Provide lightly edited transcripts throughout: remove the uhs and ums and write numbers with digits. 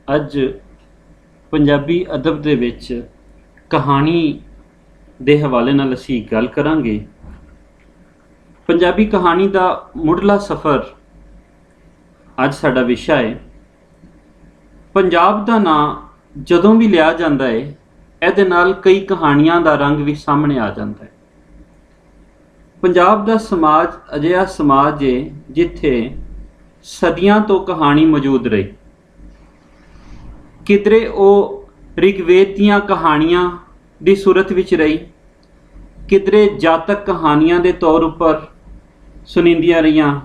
ਅੱਜ ਪੰਜਾਬੀ ਅਦਬ ਦੇ ਵਿੱਚ ਕਹਾਣੀ ਦੇ ਹਵਾਲੇ ਨਾਲ ਅਸੀਂ ਗੱਲ ਕਰਾਂਗੇ। ਪੰਜਾਬੀ ਕਹਾਣੀ ਦਾ ਮੁੱਢਲਾ ਸਫ਼ਰ ਅੱਜ ਸਾਡਾ ਵਿਸ਼ਾ ਹੈ। ਪੰਜਾਬ ਦਾ ਨਾਂ ਜਦੋਂ ਵੀ ਲਿਆ ਜਾਂਦਾ ਹੈ, ਇਹਦੇ ਨਾਲ ਕਈ ਕਹਾਣੀਆਂ ਦਾ ਰੰਗ ਵੀ ਸਾਹਮਣੇ ਆ ਜਾਂਦਾ ਹੈ। ਪੰਜਾਬ ਦਾ ਸਮਾਜ ਅਜਿਹਾ ਸਮਾਜ ਹੈ ਜਿੱਥੇ ਸਦੀਆਂ ਤੋਂ ਕਹਾਣੀ ਮੌਜੂਦ ਰਹੀ। ਕਿਧਰੇ ਉਹ ਰਿਗਵੇਦ ਦੀਆਂ ਕਹਾਣੀਆਂ ਦੀ ਸੂਰਤ ਵਿੱਚ ਰਹੀ, ਕਿਧਰੇ ਜਾਤਕ ਕਹਾਣੀਆਂ ਦੇ ਤੌਰ ਉੱਪਰ ਸੁਣੀਂਦੀਆਂ ਰਹੀਆਂ,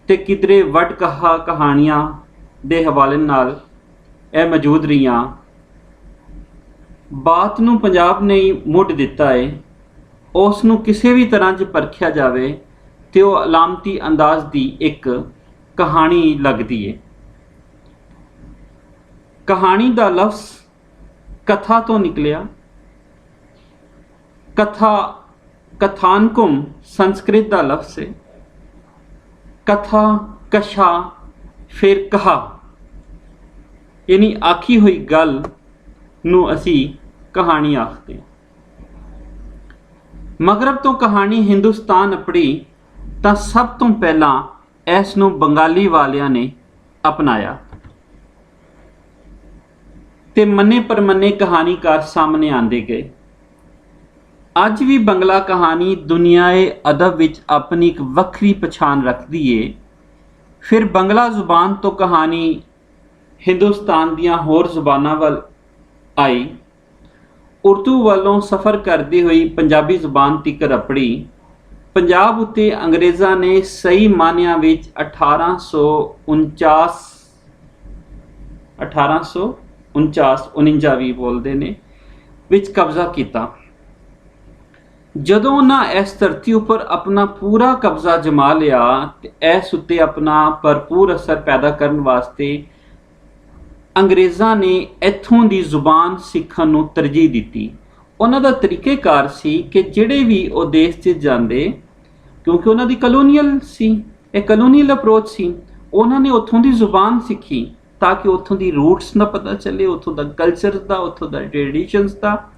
ਤੇ ਕਿਧਰੇ ਵੱਡ ਕਹਾ ਕਹਾਣੀਆਂ ਦੇ ਹਵਾਲੇ ਨਾਲ ਇਹ ਮੌਜੂਦ ਰਹੀਆਂ। ਬਾਤ ਨੂੰ ਪੰਜਾਬ ਨੇ ਮੁੱਢ ਦਿੱਤਾ ਹੈ। ਉਸ ਨੂੰ ਕਿਸੇ ਵੀ ਤਰ੍ਹਾਂ 'ਚ ਪਰਖਿਆ ਜਾਵੇ ਤੇ ਉਹ ਅਲਾਮਤੀ ਅੰਦਾਜ਼ ਦੀ ਇੱਕ ਕਹਾਣੀ ਲੱਗਦੀ ਹੈ। ਕਹਾਣੀ ਦਾ ਲਫ਼ਜ਼ ਕਥਾ ਤੋਂ ਨਿਕਲਿਆ। ਕਥਾ ਕਥਾਨਕੁਮ ਸੰਸਕ੍ਰਿਤ ਦਾ ਲਫ਼ਜ਼ ਹੈ। ਕਥਾ ਕਸ਼ਾ ਫਿਰ ਕਹਾ, ਯਾਨੀ ਆਖੀ ਹੋਈ ਗੱਲ ਨੂੰ ਅਸੀਂ ਕਹਾਣੀ ਆਖਦੇ ਹਾਂ। ਮਗਰਬ ਤੋਂ ਕਹਾਣੀ ਹਿੰਦੁਸਤਾਨ ਅੱਪੜੀ ਤਾਂ ਸਭ ਤੋਂ ਪਹਿਲਾਂ ਇਸ ਨੂੰ ਬੰਗਾਲੀ ਵਾਲਿਆਂ ਨੇ ਅਪਣਾਇਆ ਤੇ ਮੰਨੇ ਪਰਮੰਨੇ ਕਹਾਣੀਕਾਰ ਸਾਹਮਣੇ ਆਉਂਦੇ ਗਏ। ਅੱਜ ਵੀ ਬੰਗਲਾ ਕਹਾਣੀ ਦੁਨੀਆਏ ਅਦਬ ਵਿੱਚ ਆਪਣੀ ਇੱਕ ਵੱਖਰੀ ਪਛਾਣ ਰੱਖਦੀ ਏ। ਫਿਰ ਬੰਗਲਾ ਜ਼ੁਬਾਨ ਤੋਂ ਕਹਾਣੀ ਹਿੰਦੁਸਤਾਨ ਦੀਆਂ ਹੋਰ ਜ਼ੁਬਾਨਾਂ ਵੱਲ ਆਈ। ਉਰਦੂ ਵੱਲੋਂ ਸਫ਼ਰ ਕਰਦੀ ਹੋਈ ਪੰਜਾਬੀ ਜ਼ੁਬਾਨ ਤੀਕਰ ਅੱਪੜੀ। ਪੰਜਾਬ ਉੱਤੇ ਅੰਗਰੇਜ਼ਾਂ ਨੇ ਸਹੀ ਮਾਅਨਿਆਂ ਵਿੱਚ 1849 ਵੀ ਬੋਲਦੇ ਨੇ ਵਿੱਚ ਕਬਜ਼ਾ ਕੀਤਾ। ਜਦੋਂ ਉਹਨਾਂ ਇਸ ਧਰਤੀ ਉੱਪਰ ਆਪਣਾ ਪੂਰਾ ਕਬਜ਼ਾ ਜਮਾ ਲਿਆ ਤੇ ਇਸ ਉੱਤੇ ਆਪਣਾ ਭਰਪੂਰ ਅਸਰ ਪੈਦਾ ਕਰਨ ਵਾਸਤੇ ਅੰਗਰੇਜ਼ਾਂ ਨੇ ਇੱਥੋਂ ਦੀ ਜ਼ੁਬਾਨ ਸਿੱਖਣ ਨੂੰ ਤਰਜੀਹ ਦਿੱਤੀ। ਉਹਨਾਂ ਦਾ ਤਰੀਕੇਕਾਰ ਸੀ ਕਿ ਜਿਹੜੇ ਵੀ ਉਹ ਦੇਸ਼ 'ਚ ਜਾਂਦੇ, ਕਿਉਂਕਿ ਉਹਨਾਂ ਦੀ ਕਲੋਨੀਅਲ ਸੀ, ਇਹ ਕਲੋਨੀਅਲ ਅਪਰੋਚ ਸੀ, ਉਹਨਾਂ ਨੇ ਉੱਥੋਂ ਦੀ ਜ਼ੁਬਾਨ ਸਿੱਖੀ ਤਾਂ ਕਿ ਉੱਥੋਂ ਦੀ ਰੂਟਸ ਦਾ ਪਤਾ ਚੱਲੇ, ਉੱਥੋਂ ਦਾ ਕਲਚਰ ਦਾ, ਉੱਥੋਂ ਦਾ ਟ੍ਰੈਡੀਸ਼ਨਸ ਦਾ।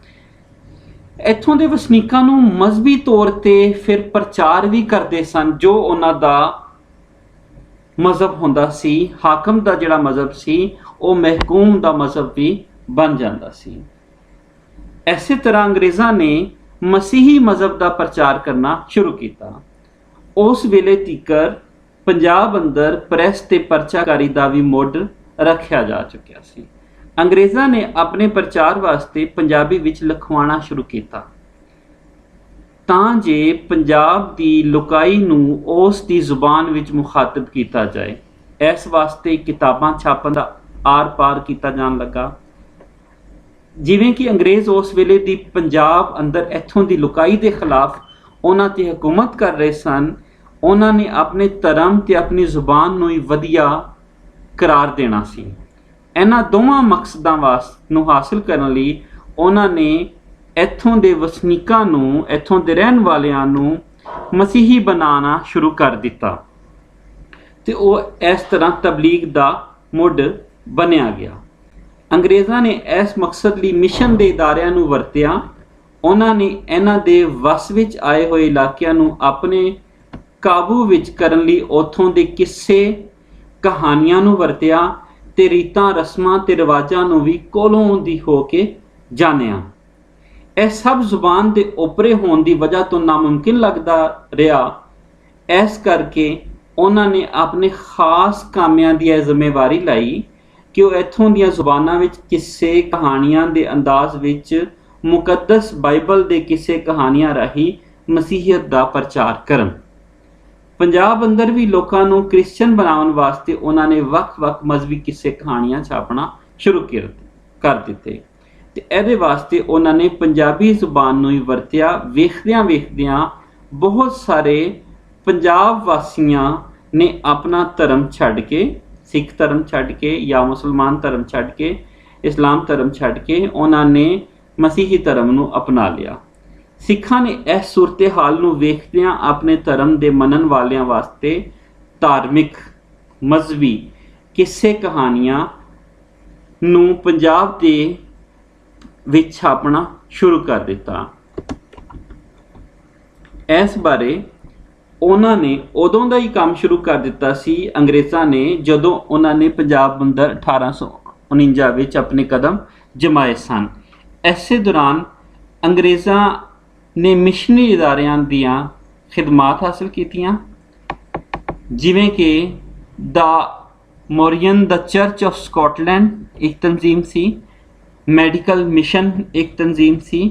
ਇੱਥੋਂ ਦੇ ਵਸਨੀਕਾਂ ਨੂੰ ਮਜ਼ਹਬੀ ਤੌਰ ਤੇ ਫਿਰ ਪ੍ਰਚਾਰ ਵੀ ਕਰਦੇ ਸਨ। ਜੋ ਉਹਨਾਂ ਦਾ ਮਜ਼ਹਬ ਹੁੰਦਾ ਸੀ, ਹਾਕਮ ਦਾ ਜਿਹੜਾ ਮਜ਼ਹਬ ਸੀ, ਉਹ ਮਹਿਕੂਮ ਦਾ ਮਜ਼ਹਬ ਵੀ ਬਣ ਜਾਂਦਾ ਸੀ। ਇਸੇ ਤਰ੍ਹਾਂ ਅੰਗਰੇਜ਼ਾਂ ਨੇ ਮਸੀਹੀ ਮਜ਼ਹਬ ਦਾ ਪ੍ਰਚਾਰ ਕਰਨਾ ਸ਼ੁਰੂ ਕੀਤਾ। ਉਸ ਵੇਲੇ ਤੀਕਰ ਪੰਜਾਬ ਅੰਦਰ ਪ੍ਰੈਸ ਤੇ ਪਰਚਾਕਾਰੀ ਦਾ ਵੀ ਮੁੱਢ ਰੱਖਿਆ ਜਾ ਚੁੱਕਿਆ ਸੀ। ਅੰਗਰੇਜ਼ਾਂ ਨੇ ਆਪਣੇ ਪ੍ਰਚਾਰ ਵਾਸਤੇ ਪੰਜਾਬੀ ਵਿੱਚ ਲਿਖਵਾਉਣਾ ਸ਼ੁਰੂ ਕੀਤਾ ਤਾਂ ਜੇ ਪੰਜਾਬ ਦੀ ਲੁਕਾਈ ਨੂੰ ਉਸ ਦੀ ਜ਼ੁਬਾਨ ਵਿੱਚ ਮੁਖਾਤਬ ਕੀਤਾ ਜਾਏ। ਇਸ ਵਾਸਤੇ ਕਿਤਾਬਾਂ ਛਾਪਣ ਦਾ ਆਰ-ਪਾਰ ਕੀਤਾ ਜਾਣ ਲੱਗਾ। ਜਿਵੇਂ ਕਿ ਅੰਗਰੇਜ਼ ਉਸ ਵੇਲੇ ਦੀ ਪੰਜਾਬ ਅੰਦਰ ਇੱਥੋਂ ਦੀ ਲੁਕਾਈ ਦੇ ਖਿਲਾਫ ਉਹਨਾਂ ਤੇ ਹਕੂਮਤ ਕਰ ਰਹੇ ਸਨ, ਉਹਨਾਂ ਨੇ ਆਪਣੇ ਧਰਮ ਤੇ ਆਪਣੀ ਜ਼ੁਬਾਨ ਨੂੰ ਹੀ ਵਧੀਆ ਕਰਾਰ ਦੇਣਾ ਸੀ। ਇਹਨਾਂ ਦੋਵਾਂ ਮਕਸਦਾਂ ਨੂੰ ਹਾਸਲ ਕਰਨ ਲਈ ਉਹਨਾਂ ਨੇ ਇੱਥੋਂ ਦੇ ਵਸਨੀਕਾਂ ਨੂੰ, ਇੱਥੋਂ ਦੇ ਰਹਿਣ ਵਾਲਿਆਂ ਨੂੰ ਮਸੀਹੀ ਬਣਾਉਣਾ ਸ਼ੁਰੂ ਕਰ ਦਿੱਤਾ ਤੇ ਉਹ ਇਸ ਤਰ੍ਹਾਂ ਤਬਲੀਗ ਦਾ ਮੁੱਢ ਬਣਿਆ ਗਿਆ। ਅੰਗਰੇਜ਼ਾਂ ਨੇ ਇਸ ਮਕਸਦ ਲਈ ਮਿਸ਼ਨ ਦੇ ਇਦਾਰਿਆਂ ਨੂੰ ਵਰਤਿਆ। ਉਹਨਾਂ ਨੇ ਇਹਨਾਂ ਦੇ ਵਸ ਵਿੱਚ ਆਏ ਹੋਏ ਇਲਾਕਿਆਂ ਨੂੰ ਆਪਣੇ ਕਾਬੂ ਵਿੱਚ ਕਰਨ ਲਈ ਉੱਥੋਂ ਦੇ ਕਿੱਸੇ ਕਹਾਣੀਆਂ ਨੂੰ ਵਰਤਿਆ ਤੇ ਰੀਤਾਂ ਰਸਮਾਂ ਤੇ ਰਿਵਾਜਾਂ ਨੂੰ ਵੀ ਕੋਲੋਂ ਦੀ ਹੋ ਕੇ ਜਾਣਿਆ। ਇਹ ਸਭ ਜ਼ੁਬਾਨ ਦੇ ਓਪਰੇ ਹੋਣ ਦੀ ਵਜ੍ਹਾ ਤੋਂ ਨਾਮੁਮਕਿਨ ਲੱਗਦਾ ਰਿਹਾ। ਇਸ ਕਰਕੇ ਉਹਨਾਂ ਨੇ ਆਪਣੇ ਖਾਸ ਕਾਮਿਆਂ ਦੀ ਇਹ ਜ਼ਿੰਮੇਵਾਰੀ ਲਈ ਕਿ ਉਹ ਇੱਥੋਂ ਦੀਆਂ ਜ਼ੁਬਾਨਾਂ ਵਿੱਚ ਕਿੱਸੇ ਕਹਾਣੀਆਂ ਦੇ ਅੰਦਾਜ਼ ਵਿੱਚ ਮੁਕੱਦਸ ਬਾਈਬਲ ਦੇ ਕਿੱਸੇ ਕਹਾਣੀਆਂ ਰਾਹੀਂ ਮਸੀਹੀਅਤ ਦਾ ਪ੍ਰਚਾਰ ਕਰਨ। ਪੰਜਾਬ ਅੰਦਰ ਵੀ ਲੋਕਾਂ ਨੂੰ ਕ੍ਰਿਸਚਨ ਬਣਾਉਣ ਵਾਸਤੇ ਉਹਨਾਂ ਨੇ ਵੱਖ-ਵੱਖ ਮਜ਼ਹਬੀ ਕਿੱਸੇ ਕਹਾਣੀਆਂ ਛਾਪਣਾ ਸ਼ੁਰੂ ਕਰ ਦਿੱਤੇ ਤੇ ਇਹਦੇ ਵਾਸਤੇ ਉਹਨਾਂ ਨੇ ਪੰਜਾਬੀ ਜ਼ੁਬਾਨ ਨੂੰ ਹੀ ਵਰਤਿਆ। ਵੇਖਦਿਆਂ ਵੇਖਦਿਆਂ ਬਹੁਤ ਸਾਰੇ ਪੰਜਾਬ ਵਾਸੀਆਂ ਨੇ ਆਪਣਾ ਧਰਮ ਛੱਡ ਕੇ, ਸਿੱਖ ਧਰਮ ਛੱਡ ਕੇ ਜਾਂ ਮੁਸਲਮਾਨ ਧਰਮ ਛੱਡ ਕੇ, ਇਸਲਾਮ ਧਰਮ ਛੱਡ ਕੇ ਉਹਨਾਂ ਨੇ ਮਸੀਹੀ ਧਰਮ ਨੂੰ ਅਪਣਾ ਲਿਆ। ਸਿੱਖਾਂ ਨੇ ਇਸ ਸੂਰਤ ਹਾਲ ਨੂੰ ਵੇਖਦਿਆਂ ਆਪਣੇ ਧਰਮ ਦੇ ਮੰਨਣ ਵਾਲਿਆਂ ਵਾਸਤੇ ਧਾਰਮਿਕ, ਮਜ਼ਹਬੀ ਕਿੱਸੇ ਕਹਾਣੀਆਂ ਨੂੰ ਪੰਜਾਬ ਦੇ ਵਿੱਚ ਛਾਪਣਾ ਸ਼ੁਰੂ ਕਰ ਦਿੱਤਾ। ਇਸ ਬਾਰੇ ਉਹਨਾਂ ਨੇ ਉਦੋਂ ਦਾ ਹੀ ਕੰਮ ਸ਼ੁਰੂ ਕਰ ਦਿੱਤਾ ਸੀ ਅੰਗਰੇਜ਼ਾਂ ਨੇ, ਜਦੋਂ ਉਹਨਾਂ ਨੇ ਪੰਜਾਬ ਅੰਦਰ 1849 ਵਿੱਚ ਆਪਣੇ ਕਦਮ ਜਮਾਏ ਸਨ। ਇਸੇ ਦੌਰਾਨ ਅੰਗਰੇਜ਼ਾਂ ਨੇ ਮਿਸ਼ਨਰੀ ਅਦਾਰਿਆਂ ਦੀਆਂ ਖਿਦਮਾਤ ਹਾਸਲ ਕੀਤੀਆਂ, ਜਿਵੇਂ ਕਿ ਦਾ ਮੋਰੀਅਨ ਦਾ ਚਰਚ ਆਫ ਸਕਾਟਲੈਂਡ ਇੱਕ ਤਨਜ਼ੀਮ ਸੀ, ਮੈਡੀਕਲ ਮਿਸ਼ਨ ਇੱਕ ਤਨਜ਼ੀਮ ਸੀ,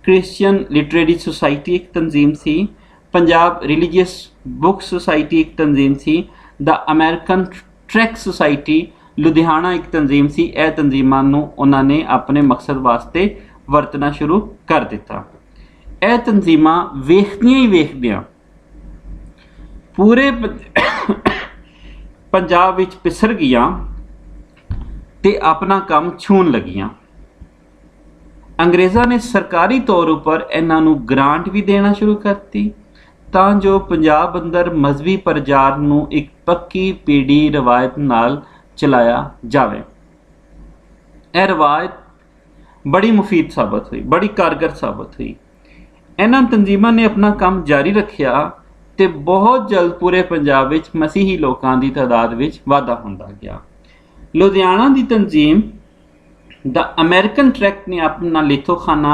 ਕ੍ਰਿਸਚੀਅਨ ਲਿਟਰੇਰੀ ਸੁਸਾਇਟੀ ਇੱਕ ਤਨਜ਼ੀਮ ਸੀ, ਪੰਜਾਬ ਰਿਲੀਜੀਅਸ ਬੁੱਕ ਸੁਸਾਇਟੀ ਇੱਕ ਤਨਜ਼ੀਮ ਸੀ, ਦਾ ਅਮਰੀਕਨ ਟਰੈਕ ਸੁਸਾਇਟੀ ਲੁਧਿਆਣਾ ਇੱਕ ਤਨਜ਼ੀਮ ਸੀ। ਇਹ ਤਨਜ਼ੀਮਾਂ ਨੂੰ ਉਹਨਾਂ ਨੇ ਆਪਣੇ ਮਕਸਦ ਵਾਸਤੇ ਵਰਤਣਾ ਸ਼ੁਰੂ ਕਰ ਦਿੱਤਾ। ਇਹ ਤਨਜ਼ੀਮਾਂ ਵੇਖਦੀਆਂ ਹੀ ਵੇਖਦਿਆਂ ਪੂਰੇ ਪੰਜਾਬ ਵਿੱਚ ਪਿਸਰ ਗਈਆਂ ਤੇ ਆਪਣਾ ਕੰਮ ਛੂਹਣ ਲੱਗੀਆਂ। ਅੰਗਰੇਜ਼ਾਂ ਨੇ ਸਰਕਾਰੀ ਤੌਰ ਉੱਪਰ ਇਹਨਾਂ ਨੂੰ ਗ੍ਰਾਂਟ ਵੀ ਦੇਣਾ ਸ਼ੁਰੂ ਕਰਤੀ, ਤਾਂ ਜੋ ਪੰਜਾਬ ਅੰਦਰ ਮਜ਼ਹਬੀ ਪ੍ਰਚਾਰ ਨੂੰ ਇੱਕ ਪੱਕੀ ਪੀੜ੍ਹੀ ਰਵਾਇਤ ਨਾਲ ਚਲਾਇਆ ਜਾਵੇ। ਇਹ ਰਵਾਇਤ ਬੜੀ ਮੁਫੀਦ ਸਾਬਤ ਹੋਈ, ਬੜੀ ਕਾਰਗਰ ਸਾਬਤ ਹੋਈ। ਇਹਨਾਂ ਤਨਜ਼ੀਮਾਂ ਨੇ ਆਪਣਾ ਕੰਮ ਜਾਰੀ ਰੱਖਿਆ ਤੇ ਬਹੁਤ ਜਲਦ ਪੂਰੇ ਪੰਜਾਬ ਵਿੱਚ ਮਸੀਹੀ ਲੋਕਾਂ ਦੀ ਤਾਦਾਦ ਵਿੱਚ ਵਾਧਾ ਹੁੰਦਾ ਗਿਆ। ਲੁਧਿਆਣਾ ਦੀ ਤਨਜ਼ੀਮ ਦਾ ਅਮਰੀਕਨ ਟਰੈਕਟ ਨੇ ਆਪਣਾ ਲਿਥੋਖਾਨਾ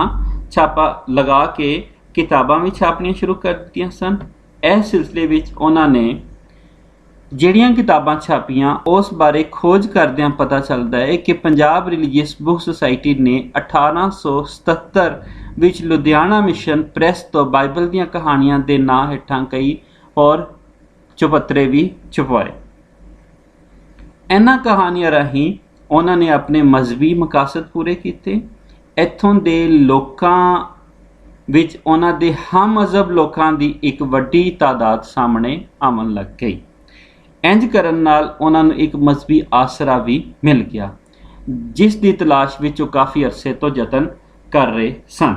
ਛਾਪਾ ਲਗਾ ਕੇ ਕਿਤਾਬਾਂ ਵੀ ਛਾਪਣੀਆਂ ਸ਼ੁਰੂ ਕਰ ਦਿੱਤੀਆਂ ਸਨ। ਇਸ ਸਿਲਸਿਲੇ ਵਿੱਚ ਉਹਨਾਂ ਨੇ ਜਿਹੜੀਆਂ ਕਿਤਾਬਾਂ ਛਾਪੀਆਂ ਉਸ ਬਾਰੇ ਖੋਜ ਕਰਦਿਆਂ ਪਤਾ ਚੱਲਦਾ ਹੈ ਕਿ ਪੰਜਾਬ ਰਿਲੀਜੀਅਸ ਬੁੱਕ ਸੁਸਾਇਟੀ ਨੇ 1877 ਵਿੱਚ ਲੁਧਿਆਣਾ ਮਿਸ਼ਨ ਪ੍ਰੈਸ ਤੋਂ ਬਾਈਬਲ ਦੀਆਂ ਕਹਾਣੀਆਂ ਦੇ ਨਾਂ ਹੇਠਾਂ ਕਈ ਹੋਰ ਚੁਪੱਤਰੇ ਵੀ ਛਪਵਾਏ। ਇਹਨਾਂ ਕਹਾਣੀਆਂ ਰਾਹੀਂ ਉਹਨਾਂ ਨੇ ਆਪਣੇ ਮਜ਼ਹਬੀ ਮਕਾਸਦ ਪੂਰੇ ਕੀਤੇ। ਇੱਥੋਂ ਦੇ ਲੋਕਾਂ ਵਿੱਚ ਉਹਨਾਂ ਦੇ ਹਮ ਮਜ਼ਹਬ ਲੋਕਾਂ ਦੀ ਇੱਕ ਵੱਡੀ ਤਾਦਾਦ ਸਾਹਮਣੇ ਆਉਣ ਲੱਗ ਗਈ। ਇੰਜ ਕਰਨ ਨਾਲ ਉਹਨਾਂ ਨੂੰ ਇੱਕ ਮਜ਼ਹਬੀ ਆਸਰਾ ਵੀ ਮਿਲ ਗਿਆ, ਜਿਸ ਦੀ ਤਲਾਸ਼ ਵਿੱਚ ਉਹ ਕਾਫੀ ਅਰਸੇ ਤੋਂ ਯਤਨ ਕਰ ਰਹੇ ਸਨ।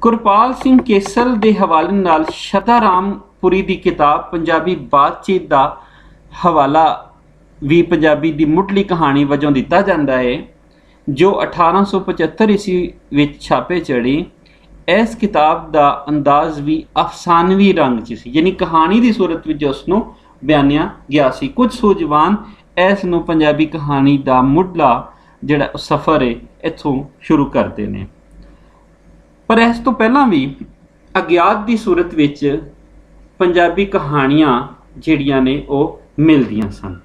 ਗੁਰਪਾਲ ਸਿੰਘ ਕੇਸਲ ਦੇ ਹਵਾਲੇ ਨਾਲ ਸ਼ਤਾਰਾਮਪੁਰੀ ਦੀ ਕਿਤਾਬ ਪੰਜਾਬੀ ਬਾਤਚੀਤ ਦਾ ਹਵਾਲਾ ਵੀ ਪੰਜਾਬੀ ਦੀ ਮੁੱਢਲੀ ਕਹਾਣੀ ਵਜੋਂ ਦਿੱਤਾ ਜਾਂਦਾ ਹੈ, ਜੋ 1875 ਈਸਵੀ ਵਿੱਚ ਛਾਪੇ ਚੜੀ। ਇਸ ਕਿਤਾਬ ਦਾ ਅੰਦਾਜ਼ ਵੀ ਅਫਸਾਨਵੀ ਰੰਗ 'ਚ ਸੀ, ਯਾਨੀ ਕਹਾਣੀ ਦੀ ਸੂਰਤ ਵਿੱਚ ਉਸ ਨੂੰ ਬਿਆਨਿਆ ਗਿਆ ਸੀ। ਕੁਝ ਸੂਝਵਾਨ ਇਸ ਨੂੰ ਪੰਜਾਬੀ ਕਹਾਣੀ ਦਾ ਮੁੱਢਲਾ ਜਿਹੜਾ ਸਫ਼ਰ ਹੈ ਇੱਥੋਂ ਸ਼ੁਰੂ ਕਰਦੇ ਨੇ, ਪਰ ਇਸ ਤੋਂ ਪਹਿਲਾਂ ਵੀ ਅਗਿਆਤ ਦੀ ਸੂਰਤ ਵਿੱਚ ਪੰਜਾਬੀ ਕਹਾਣੀਆਂ ਜਿਹੜੀਆਂ ਨੇ ਉਹ ਮਿਲਦੀਆਂ ਸਨ।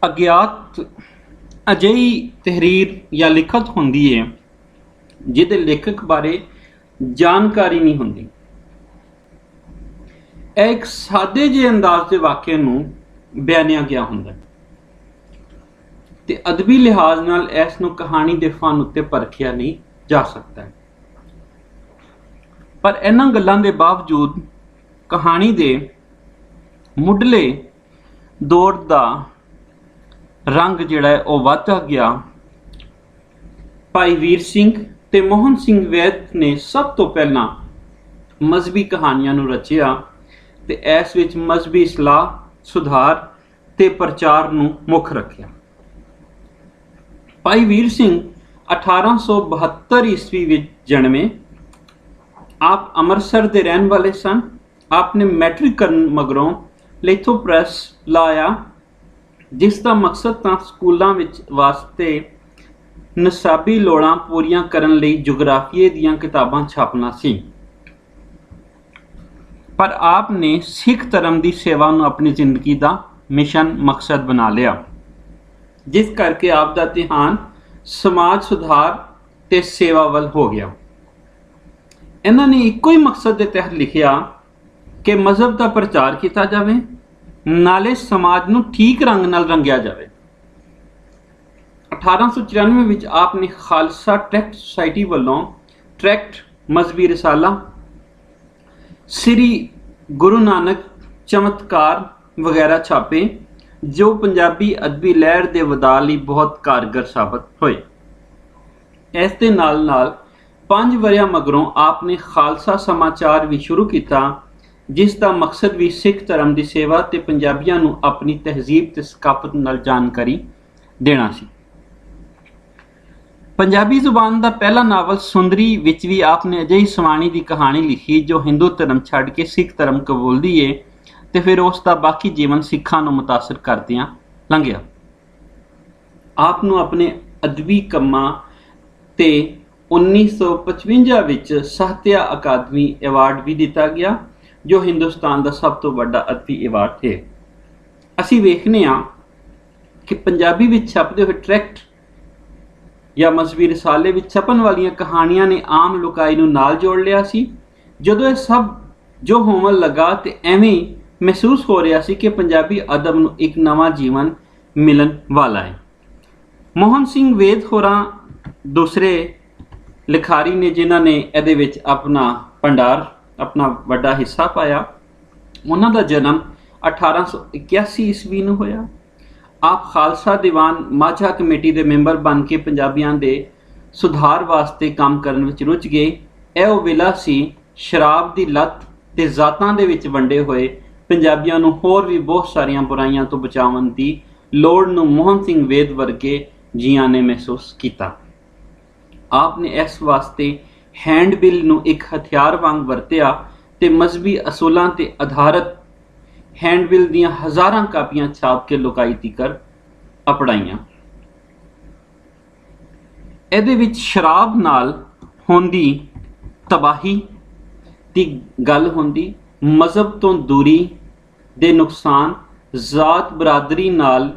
ਅਗਿਆਤ ਅਜਿਹੀ ਤਹਿਰੀਰ ਜਾਂ ਲਿਖਤ ਹੁੰਦੀ ਹੈ ਜਿਹਦੇ ਲੇਖਕ ਬਾਰੇ ਜਾਣਕਾਰੀ ਨਹੀਂ ਹੁੰਦੀ। ਇਹ ਇੱਕ ਸਾਦੇ ਜਿਹੇ ਅੰਦਾਜ਼ ਦੇ ਵਾਕਿਆ ਨੂੰ ਬਿਆਨਿਆ ਗਿਆ ਹੁੰਦਾ ਤੇ ਅਦਬੀ ਲਿਹਾਜ਼ ਨਾਲ ਇਸ ਨੂੰ ਕਹਾਣੀ ਦੇ ਫਨ ਉੱਤੇ ਪਰਖਿਆ ਨਹੀਂ ਜਾ ਸਕਦਾ। ਪਰ ਇਹਨਾਂ ਗੱਲਾਂ ਦੇ ਬਾਵਜੂਦ ਕਹਾਣੀ ਦੇ ਮੁੱਢਲੇ ਦੌਰ ਦਾ ਰੰਗ ਜਿਹੜਾ ਹੈ ਉਹ ਵੱਧਦਾ ਗਿਆ। ਭਾਈ ਵੀਰ ਸਿੰਘ ਤੇ ਮੋਹਨ ਸਿੰਘ ਵੈਦ ਨੇ ਸਭ ਤੋਂ ਪਹਿਲਾਂ ਮਜ਼ਹਬੀ ਕਹਾਣੀਆਂ ਨੂੰ ਰਚਿਆ ਤੇ ਇਸ ਵਿੱਚ ਮਜ਼ਹਬੀ ਇਸਲਾਹ, ਸੁਧਾਰ ਤੇ ਪ੍ਰਚਾਰ ਨੂੰ ਮੁੱਖ ਰੱਖਿਆ। ਭਾਈ ਵੀਰ ਸਿੰਘ 1872 ਈਸਵੀ ਵਿੱਚ ਜਨਮੇ। ਆਪ ਅੰਮ੍ਰਿਤਸਰ ਦੇ ਰਹਿਣ ਵਾਲੇ ਸਨ। ਆਪ ਨੇ ਮੈਟ੍ਰਿਕ ਕਰਨ ਮਗਰੋਂ ਲੈਥੋ ਪ੍ਰੈਸ ਲਾਇਆ, ਜਿਸ ਦਾ ਮਕਸਦ ਤਾਂ ਸਕੂਲਾਂ ਵਿੱਚ ਵਾਸਤੇ ਨਸਾਬੀ ਲੋੜਾਂ ਪੂਰੀਆਂ ਕਰਨ ਲਈ ਜੁਗਰਾਫੀਏ ਦੀਆਂ ਕਿਤਾਬਾਂ ਛਾਪਣਾ ਸੀ। ਪਰ ਆਪ ਨੇ ਸਿੱਖ ਧਰਮ ਦੀ ਸੇਵਾ ਨੂੰ ਆਪਣੀ ਜ਼ਿੰਦਗੀ ਦਾ ਮਿਸ਼ਨ ਮਕਸਦ ਬਣਾ ਲਿਆ, ਜਿਸ ਕਰਕੇ ਆਪ ਦਾ ਧਿਆਨ ਸਮਾਜ ਸੁਧਾਰ ਤੇ ਸੇਵਾ ਵੱਲ ਹੋ ਗਿਆ। ਇਹਨਾਂ ਨੇ ਇੱਕੋ ਹੀ ਮਕਸਦ ਦੇ ਤਹਿਤ ਲਿਖਿਆ ਕਿ ਮਜ਼ਹਬ ਦਾ ਪ੍ਰਚਾਰ ਕੀਤਾ ਜਾਵੇ, ਨਾਲੇ ਸਮਾਜ ਨੂੰ ਠੀਕ ਰੰਗ ਨਾਲ ਰੰਗਿਆ ਜਾਵੇ। 1894 ਵਿੱਚ ਆਪ ਨੇ ਖਾਲਸਾ ਟਰੈਕਟ ਸੁਸਾਇਟੀ ਵੱਲੋਂ ਟਰੈਕਟ, ਮਜ਼ਹਬੀ ਰਸਾਲਾ, ਸ੍ਰੀ ਗੁਰੂ ਨਾਨਕ ਚਮਤਕਾਰ ਵਗੈਰਾ ਛਾਪੇ, ਜੋ ਪੰਜਾਬੀ ਅਦਬੀ ਲਹਿਰ ਦੇ ਵਧਾਅ ਲਈ ਬਹੁਤ ਕਾਰਗਰ ਸਾਬਤ ਹੋਏ। ਇਸ ਦੇ ਨਾਲ ਨਾਲ 5 ਵਰ੍ਹਿਆਂ ਮਗਰੋਂ ਆਪ ਨੇ ਖਾਲਸਾ ਸਮਾਚਾਰ ਵੀ ਸ਼ੁਰੂ ਕੀਤਾ, ਜਿਸ ਦਾ ਮਕਸਦ ਵੀ ਸਿੱਖ ਧਰਮ ਦੀ ਸੇਵਾ ਤੇ ਪੰਜਾਬੀਆਂ ਨੂੰ ਆਪਣੀ ਤਹਿਜ਼ੀਬ ਤੇ ਸਕਾਫਤ ਨਾਲ ਜਾਣਕਾਰੀ ਦੇਣਾ ਸੀ। ਪੰਜਾਬੀ ਜ਼ੁਬਾਨ ਦਾ ਪਹਿਲਾ ਨਾਵਲ ਸੁੰਦਰੀ ਵਿੱਚ ਵੀ ਆਪ ਨੇ ਅਜਿਹੀ ਸਵਾਣੀ ਦੀ ਕਹਾਣੀ ਲਿਖੀ ਜੋ ਹਿੰਦੂ ਧਰਮ ਛੱਡ ਕੇ ਸਿੱਖ ਧਰਮ ਕਬੂਲਦੀ ਏ ਤੇ ਫਿਰ ਉਸ ਦਾ ਬਾਕੀ ਜੀਵਨ ਸਿੱਖਾਂ ਨੂੰ ਮੁਤਾਸਰ ਕਰਦਿਆਂ ਲੰਘਿਆ। ਆਪ ਨੂੰ ਆਪਣੇ ਅਦਬੀ ਕੰਮਾਂ ਤੇ 1955 ਵਿੱਚ ਸਾਹਿਤਿਆ ਅਕਾਦਮੀ ਐਵਾਰਡ ਵੀ ਦਿੱਤਾ ਗਿਆ, ਜੋ ਹਿੰਦੁਸਤਾਨ ਦਾ ਸਭ ਤੋਂ ਵੱਡਾ ਅਦਬੀ ਐਵਾਰਡ ਹੈ। ਅਸੀਂ ਵੇਖਦੇ ਹਾਂ ਕਿ ਪੰਜਾਬੀ ਵਿੱਚ ਛਪਦੇ ਹੋਏ ਟਰੈਕਟ ਜਾਂ ਮਜ਼ਹਬੀ ਰਸਾਲੇ ਵਿੱਚ ਛਪਣ ਵਾਲੀਆਂ ਕਹਾਣੀਆਂ ਨੇ ਆਮ ਲੋਕਾਈ ਨੂੰ ਨਾਲ ਜੋੜ ਲਿਆ ਸੀ। ਜਦੋਂ ਇਹ ਸਭ ਜੋ ਹੋਣ ਲੱਗਾ ਤੇ ਐਵੇਂ ਮਹਿਸੂਸ ਹੋ ਰਿਹਾ ਸੀ ਕਿ ਪੰਜਾਬੀ ਅਦਬ ਨੂੰ ਇੱਕ ਨਵਾਂ ਜੀਵਨ ਮਿਲਣ ਵਾਲਾ ਹੈ। ਮੋਹਨ ਸਿੰਘ ਵੇਦ ਹੋਰਾਂ ਦੂਸਰੇ ਲਿਖਾਰੀ ਨੇ ਜਿਨ੍ਹਾਂ ਨੇ ਇਹਦੇ ਵਿੱਚ ਆਪਣਾ ਭੰਡਾਰ, ਆਪਣਾ ਵੱਡਾ ਹਿੱਸਾ ਪਾਇਆ। ਉਹਨਾਂ ਦਾ ਜਨਮ 1881 ਈਸਵੀ ਨੂੰ ਹੋਇਆ। ਆਪ ਖਾਲਸਾ ਦੀਵਾਨ ਮਾਝਾ ਕਮੇਟੀ ਦੇ ਮੈਂਬਰ ਬਣ ਕੇ ਪੰਜਾਬੀਆਂ ਦੇ ਸੁਧਾਰ ਵਾਸਤੇ ਕੰਮ ਕਰਨ ਵਿੱਚ ਰੁੱਝ ਗਏ। ਇਹ ਉਹ ਵੇਲਾ ਸੀ ਸ਼ਰਾਬ ਦੀ ਲੱਤ ਤੇ ਜ਼ਾਤਾਂ ਦੇ ਵਿੱਚ ਵੰਡੇ ਹੋਏ ਪੰਜਾਬੀਆਂ ਨੂੰ ਹੋਰ ਵੀ ਬਹੁਤ ਸਾਰੀਆਂ ਬੁਰਾਈਆਂ ਤੋਂ ਬਚਾਉਣ ਦੀ ਲੋੜ ਨੂੰ ਮੋਹਨ ਸਿੰਘ ਵੇਦ ਵਰਗੇ ਜੀਆਂ ਨੇ ਮਹਿਸੂਸ ਕੀਤਾ। ਆਪ ਨੇ ਇਸ ਵਾਸਤੇ ਹੈਂਡਬਿਲ ਨੂੰ ਇੱਕ ਹਥਿਆਰ ਵਾਂਗ ਵਰਤਿਆ ਤੇ ਮਜ਼ਹਬੀ ਅਸੂਲਾਂ ਤੇ ਆਧਾਰਿਤ ਹੈਂਡਬਿਲ ਦੀਆਂ ਹਜ਼ਾਰਾਂ ਕਾਪੀਆਂ ਛਾਪ ਕੇ ਲੋਕਾਈ ਤੀਕਰ ਅਪੜਾਈਆਂ। ਇਹਦੇ ਵਿੱਚ ਸ਼ਰਾਬ ਨਾਲ ਹੁੰਦੀ ਤਬਾਹੀ ਦੀ ਗੱਲ ਹੁੰਦੀ, ਮਜ਼ਹਬ ਤੋਂ ਦੂਰੀ ਦੇ ਨੁਕਸਾਨ, ਜ਼ਾਤ ਬਰਾਦਰੀ ਨਾਲ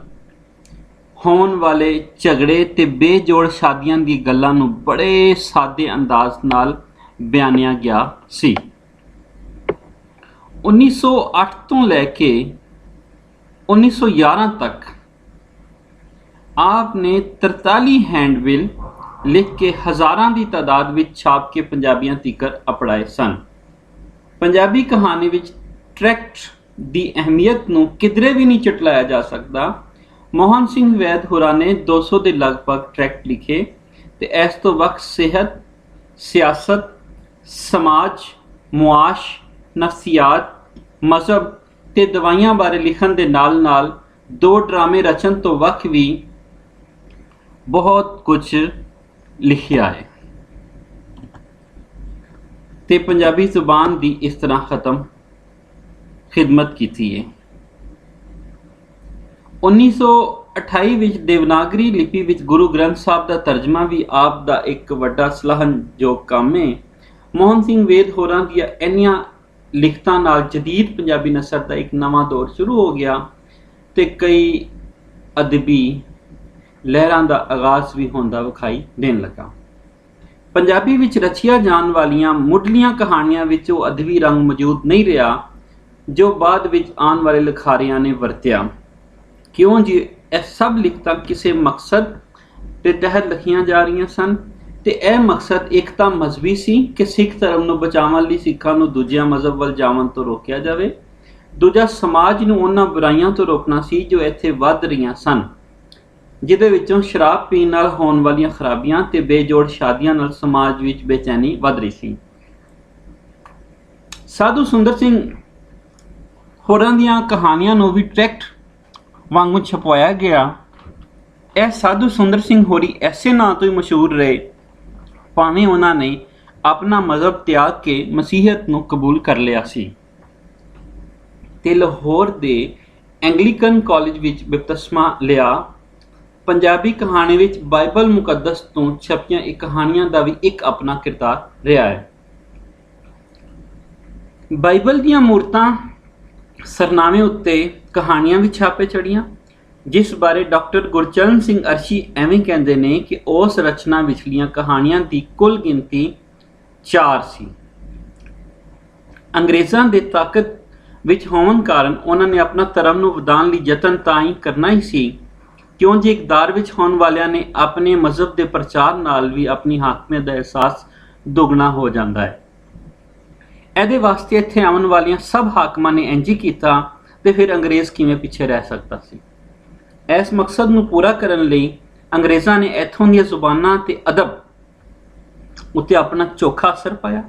ਹੋਣ ਵਾਲੇ ਝਗੜੇ ਤੇ ਬੇਜੋੜ ਸ਼ਾਦੀਆਂ ਦੀ ਗੱਲਾਂ ਨੂੰ ਬੜੇ ਸਾਦੇ ਅੰਦਾਜ਼ ਨਾਲ ਬਿਆਨਿਆ ਗਿਆ ਸੀ। 1908 ਤੋਂ ਲੈ ਕੇ 1911 ਤੱਕ ਆਪ ਨੇ 43 ਹੈਂਡਬਿਲ ਲਿਖ ਕੇ ਹਜ਼ਾਰਾਂ ਦੀ ਤਾਦਾਦ ਵਿੱਚ ਛਾਪ ਕੇ ਪੰਜਾਬੀਆਂ ਤੀਕਰ ਅਪੜਾਏ ਸਨ। ਪੰਜਾਬੀ ਕਹਾਣੀ ਵਿੱਚ ਟਰੈਕਟ ਦੀ ਅਹਿਮੀਅਤ ਨੂੰ ਕਿਧਰੇ ਵੀ ਨਹੀਂ ਝੁਟਲਾਇਆ ਜਾ ਸਕਦਾ। ਮੋਹਨ ਸਿੰਘ ਵੈਦ ਹੋਰਾਂ ਨੇ 200 ਦੇ ਲਗਭਗ ਟਰੈਕਟ ਲਿਖੇ ਤੇ ਇਸ ਤੋਂ ਵੱਖ ਸਿਹਤ, ਸਿਆਸਤ, ਸਮਾਜ, ਮੁਆਸ਼, ਨਫਸੀਆਤ, ਮਜ਼ਹਬ ਤੇ ਦਵਾਈਆਂ ਬਾਰੇ ਲਿਖਣ ਦੇ ਨਾਲ ਨਾਲ 2 ਡਰਾਮੇ ਰਚਨ ਤੋਂ ਵੱਖ ਵੀ ਬਹੁਤ ਕੁਝ ਲਿਖਿਆ ਹੈ ਤੇ ਪੰਜਾਬੀ ਜ਼ੁਬਾਨ ਦੀ ਇਸ ਤਰ੍ਹਾਂ ਖਿਦਮਤ ਕੀਤੀ ਹੈ। 1928 ਵਿੱਚ ਦੇਵਨਾਗਰੀ ਲਿਪੀ ਵਿੱਚ ਗੁਰੂ ਗ੍ਰੰਥ ਸਾਹਿਬ ਦਾ ਤਰਜਮਾ ਵੀ ਆਪ ਦਾ ਇੱਕ ਵੱਡਾ ਸਲਾਹਨਯੋਗ ਕੰਮ ਹੈ। ਮੋਹਨ ਸਿੰਘ ਵੇਦ ਹੋਰਾਂ ਦੀਆਂ ਇੰਨੀਆਂ ਲਿਖਤਾਂ ਨਾਲ ਜਦੀਦ ਪੰਜਾਬੀ ਨਸਰ ਦਾ ਇੱਕ ਨਵਾਂ ਦੌਰ ਸ਼ੁਰੂ ਹੋ ਗਿਆ ਤੇ ਕਈ ਅਦਬੀ ਲਹਿਰਾਂ ਦਾ ਆਗਾਜ਼ ਵੀ ਹੁੰਦਾ ਵਿਖਾਈ ਦੇਣ ਲੱਗਾ। ਪੰਜਾਬੀ ਵਿੱਚ ਰਚੀਆਂ ਜਾਣ ਵਾਲੀਆਂ ਮੁੱਢਲੀਆਂ ਕਹਾਣੀਆਂ ਵਿੱਚ ਉਹ ਅਦਬੀ ਰੰਗ ਮੌਜੂਦ ਨਹੀਂ ਰਿਹਾ ਜੋ ਬਾਅਦ ਵਿੱਚ ਆਉਣ ਵਾਲੇ ਲਿਖਾਰੀਆਂ ਨੇ ਵਰਤਿਆ, ਕਿਉਂ ਜੀ ਇਹ ਸਭ ਲਿਖਤਾਂ ਕਿਸੇ ਮਕਸਦ ਦੇ ਤਹਿਤ ਲਿਖੀਆਂ ਜਾ ਰਹੀਆਂ ਸਨ ਤੇ ਇਹ ਮਕਸਦ ਇੱਕ ਤਾਂ ਮਜ਼ਹਬੀ ਸੀ ਕਿ ਸਿੱਖ ਧਰਮ ਨੂੰ ਬਚਾਉਣ ਲਈ ਸਿੱਖਾਂ ਨੂੰ ਦੂਜਿਆਂ ਮਜ਼ਹਬ ਵੱਲ ਜਾਵਣ ਤੋਂ ਰੋਕਿਆ ਜਾਵੇ, ਦੂਜਾ ਸਮਾਜ ਨੂੰ ਉਹਨਾਂ ਬੁਰਾਈਆਂ ਤੋਂ ਰੋਕਣਾ ਸੀ ਜੋ ਇੱਥੇ ਵੱਧ ਰਹੀਆਂ ਸਨ, ਜਿਹਦੇ ਵਿੱਚੋਂ ਸ਼ਰਾਬ ਪੀਣ ਨਾਲ ਹੋਣ ਵਾਲੀਆਂ ਖਰਾਬੀਆਂ ਤੇ ਬੇਜੋੜ ਸ਼ਾਦੀਆਂ ਨਾਲ ਸਮਾਜ ਵਿੱਚ ਬੇਚੈਨੀ ਵੱਧ ਰਹੀ ਸੀ। ਸਾਧੂ ਸੁੰਦਰ ਸਿੰਘ ਹੋਰਾਂ ਦੀਆਂ ਕਹਾਣੀਆਂ ਨੂੰ ਵੀ ਟਰੈਕਟ ਵਾਂਗੂ ਛਪਵਾਇਆ ਗਿਆ। ਇਹ ਸਾਧੂ ਸੁੰਦਰ ਸਿੰਘ ਹੋਰੀ ਐਸੇ ਨਾਂ ਤੋਂ ਹੀ ਮਸ਼ਹੂਰ ਰਹੇ, ਭਾਵੇਂ ਉਹਨਾਂ ਨੇ ਆਪਣਾ ਮਜ਼ਹਬ ਤਿਆਗ ਕੇ ਮਸੀਹਤ ਨੂੰ ਕਬੂਲ ਕਰ ਲਿਆ ਸੀ ਤੇ ਲਾਹੌਰ ਦੇ ਐਂਗਲੀਕਨ ਕਾਲਜ ਵਿੱਚ ਬਪਤਿਸਮਾ ਲਿਆ। ਪੰਜਾਬੀ ਕਹਾਣੀ ਵਿੱਚ ਬਾਈਬਲ ਮੁਕੱਦਸ ਤੋਂ ਛਪੀਆਂ ਇਹ ਕਹਾਣੀਆਂ ਦਾ ਵੀ ਇੱਕ ਆਪਣਾ ਕਿਰਦਾਰ ਰਿਹਾ ਹੈ। ਬਾਈਬਲ ਦੀਆਂ ਮੂਰਤਾਂ ਸਰਨਾਮੇ ਉੱਤੇ ਕਹਾਣੀਆਂ ਵੀ ਛਾਪੇ ਚੜੀਆਂ, ਜਿਸ ਬਾਰੇ ਡਾਕਟਰ ਗੁਰਚਰਨ ਸਿੰਘ ਅਰਸ਼ੀ ਐਵੇਂ ਕਹਿੰਦੇ ਨੇ ਕਿ ਉਸ ਰਚਨਾ ਵਿਚਲੀਆਂ ਕਹਾਣੀਆਂ ਦੀ ਕੁੱਲ ਗਿਣਤੀ 4 ਸੀ। ਅੰਗਰੇਜ਼ਾਂ ਦੇ ਤਾਕਤ ਵਿੱਚ ਹੋਣ ਕਾਰਨ ਉਹਨਾਂ ਨੇ ਆਪਣਾ ਧਰਮ ਨੂੰ ਵਧਾਉਣ ਲਈ ਯਤਨ ਤਾਂ ਹੀ ਕਰਨਾ ਹੀ ਸੀ, ਕਿਉਂ ਜੇ ਇਕਦਾਰ ਵਿੱਚ ਹੋਣ ਵਾਲਿਆਂ ਨੇ ਆਪਣੇ ਮਜ਼ਹਬ ਦੇ ਪ੍ਰਚਾਰ ਨਾਲ ਵੀ ਆਪਣੀ ਹਾਕਮੀਅਤ ਦਾ ਅਹਿਸਾਸ ਦੁੱਗਣਾ ਹੋ ਜਾਂਦਾ ਹੈ। ਇਹਦੇ ਵਾਸਤੇ ਇੱਥੇ ਆਉਣ ਵਾਲੀਆਂ ਸਭ ਹਾਕਮਾਂ ਨੇ ਇੰਝ ਹੀ ਕੀਤਾ ਤੇ ਫਿਰ ਅੰਗਰੇਜ਼ ਕਿਵੇਂ ਪਿੱਛੇ ਰਹਿ ਸਕਦਾ ਸੀ। ਇਸ ਮਕਸਦ ਨੂੰ ਪੂਰਾ ਕਰਨ ਲਈ ਅੰਗਰੇਜ਼ਾਂ ਨੇ ਇੱਥੋਂ ਦੀਆਂ ਜ਼ੁਬਾਨਾਂ ਤੇ ਅਦਬ ਉੱਤੇ ਆਪਣਾ ਚੋਖਾ ਅਸਰ ਪਾਇਆ।